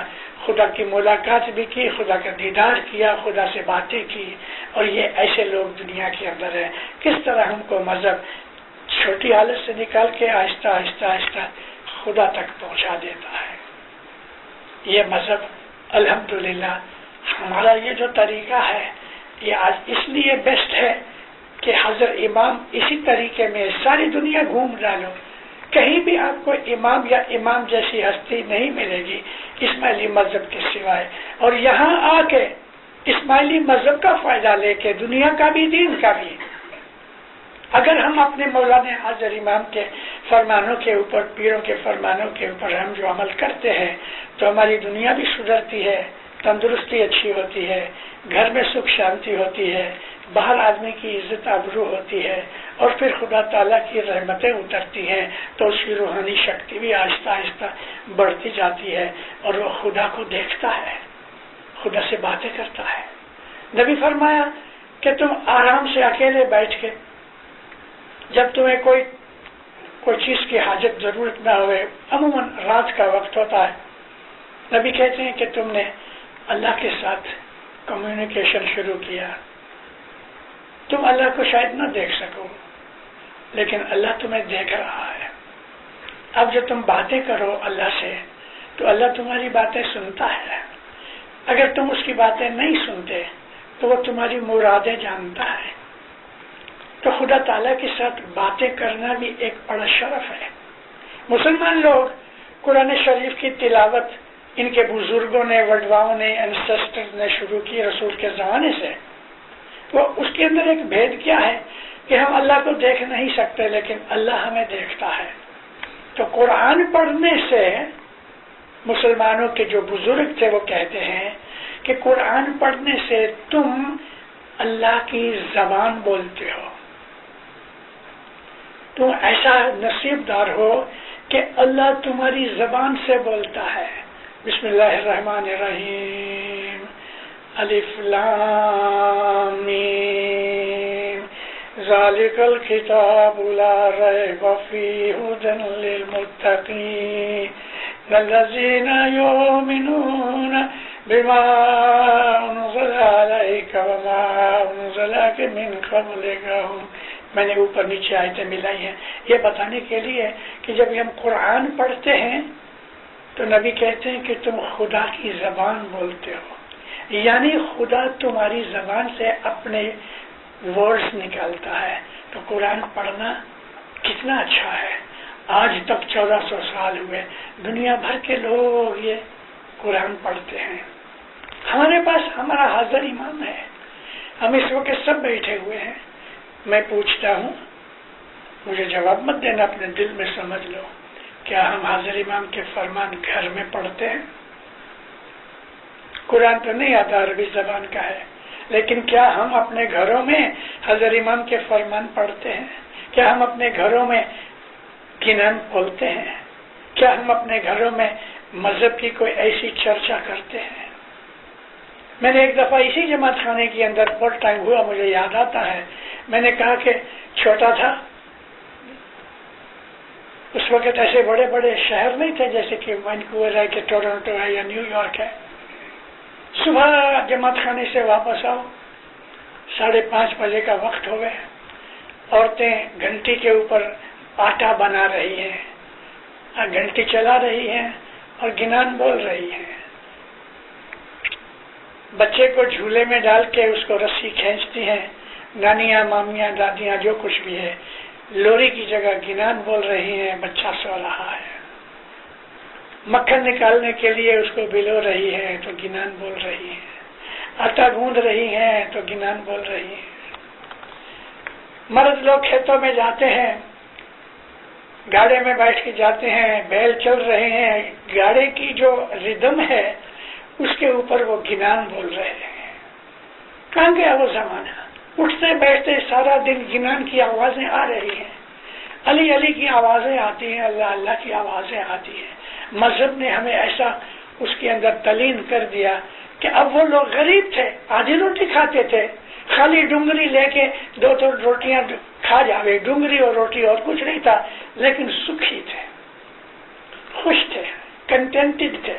خدا کی ملاقات بھی کی، خدا کا دیدار کیا، خدا سے باتیں کی، اور یہ ایسے لوگ دنیا کے اندر ہیں۔ کس طرح ہم کو مذہب چھوٹی حالت سے نکال کے آہستہ آہستہ آہستہ خدا تک پہنچا دیتا ہے۔ یہ مذہب الحمدللہ ہمارا یہ جو طریقہ ہے یہ آج اس لیے بیسٹ ہے کہ حضرت امام اسی طریقے میں ساری دنیا گھوم ڈالو، کہیں بھی آپ کو امام یا امام جیسی ہستی نہیں ملے گی اسماعیلی مذہب کے سوائے، اور یہاں آ کے اسماعیلی مذہب کا فائدہ لے کے دنیا کا بھی دین کا بھی، اگر ہم اپنے مولانا حضرت امام کے فرمانوں کے اوپر، پیروں کے فرمانوں کے اوپر ہم جو عمل کرتے ہیں تو ہماری دنیا بھی سدھرتی ہے، تندرستی اچھی ہوتی ہے، گھر میں سکھ شانتی ہوتی ہے، باہر آدمی کی عزت آبرو ہوتی ہے، اور پھر خدا تعالیٰ کی رحمتیں اترتی ہیں تو اس کی روحانی شکتی بھی آہستہ آہستہ بڑھتی جاتی ہے، اور وہ خدا کو دیکھتا ہے، خدا سے باتیں کرتا ہے۔ نبی فرمایا کہ تم آرام سے اکیلے بیٹھ کے جب تمہیں کوئی چیز کی حاجت ضرورت نہ ہوئے، عموماً رات کا وقت ہوتا ہے، نبی کہتے ہیں کہ تم نے اللہ کے ساتھ کمیونیکیشن شروع کیا۔ تم اللہ کو شاید نہ دیکھ سکو لیکن اللہ تمہیں دیکھ رہا ہے۔ اب جو تم باتیں کرو اللہ سے تو اللہ تمہاری باتیں سنتا ہے، اگر تم اس کی باتیں نہیں سنتے تو وہ تمہاری مرادیں جانتا ہے۔ تو خدا تعالیٰ کے ساتھ باتیں کرنا بھی ایک بڑا شرف ہے۔ مسلمان لوگ قرآن شریف کی تلاوت ان کے بزرگوں نے، وڈواؤں نے، انسسٹرز نے شروع کی رسول کے زمانے سے۔ وہ اس کے اندر ایک بھید کیا ہے کہ ہم اللہ کو دیکھ نہیں سکتے لیکن اللہ ہمیں دیکھتا ہے۔ تو قرآن پڑھنے سے مسلمانوں کے جو بزرگ تھے وہ کہتے ہیں کہ قرآن پڑھنے سے تم اللہ کی زبان بولتے ہو، تم ایسا نصیب دار ہو کہ اللہ تمہاری زبان سے بولتا ہے۔ بسم اللہ الرحمن الرحیم، الف لام میم، ذالک الکتاب لا ریب فیہ ھدی للمتقین الذین یؤمنون بما انزل الیک وما انزل من قبلک۔ میں نے اوپر نیچے آیتیں ملائی ہیں یہ بتانے کے لیے کہ جب ہم قرآن پڑھتے ہیں تو نبی کہتے ہیں کہ تم خدا کی زبان بولتے ہو، یعنی خدا تمہاری زبان سے اپنے ورڈز نکالتا ہے۔ تو قرآن پڑھنا کتنا اچھا ہے۔ آج تک 1400 سال ہوئے دنیا بھر کے لوگ یہ قرآن پڑھتے ہیں۔ ہمارے پاس ہمارا حاضر امام ہے، ہم اس وقت سب بیٹھے ہوئے ہیں۔ میں پوچھتا ہوں، مجھے جواب مت دینا، اپنے دل میں سمجھ لو، کیا ہم حاضر امام کے فرمان گھر میں پڑھتے ہیں؟ قرآن تو نہیں آتا، عربی زبان کا ہے، لیکن کیا ہم اپنے گھروں میں حاضر امام کے فرمان پڑھتے ہیں؟ کیا ہم اپنے گھروں میں گنان کھولتے ہیں؟ کیا ہم اپنے گھروں میں مذہب کی کوئی ایسی چرچا کرتے ہیں؟ میں نے ایک دفعہ اسی جماعت خانے کے اندر بہت ٹائم ہوا، مجھے یاد آتا ہے، میں نے کہا کہ چھوٹا تھا اس وقت، ایسے بڑے بڑے شہر نہیں تھے جیسے کہ وینکوور ہے کہ ٹورنٹو ہے یا نیو یارک ہے۔ صبح جماعت خانے سے واپس آؤ، 5:30 بجے کا وقت ہو گئے، عورتیں گھنٹی کے اوپر آٹا بنا رہی ہیں، گھنٹی چلا رہی ہیں اور گنان بول رہی ہیں، بچے کو جھولے میں ڈال کے اس کو رسی کھینچتی ہیں، نانیاں، مامیاں، دادیاں، جو کچھ بھی ہے، لوری کی جگہ گنان بول رہی ہیں، بچہ سو رہا ہے، مکھن نکالنے کے لیے اس کو بلو رہی ہے تو گنان بول رہی ہے، آٹا گوندھ رہی ہیں تو گنان بول رہی ہے۔ مرد لوگ کھیتوں میں جاتے ہیں، گاڑے میں بیٹھ کے جاتے ہیں، بیل چل رہے ہیں، گاڑے کی جو ردم ہے اس کے اوپر وہ گنان بول رہے ہیں۔ کہاں گیا وہ زمانہ؟ اٹھتے بیٹھتے سارا دن گنان کی آوازیں آ رہی ہیں، علی علی کی آوازیں آتی ہیں، اللہ اللہ کی آوازیں آتی ہیں۔ مذہب نے ہمیں ایسا اس کے اندر تلین کر دیا کہ اب وہ لوگ غریب تھے، آدھی روٹی کھاتے تھے، خالی ڈونگری لے کے 2 روٹیاں کھا جاوے، ڈونگری اور روٹی اور کچھ نہیں تھا، لیکن سکھی تھے، خوش تھے، کنٹینٹڈ تھے۔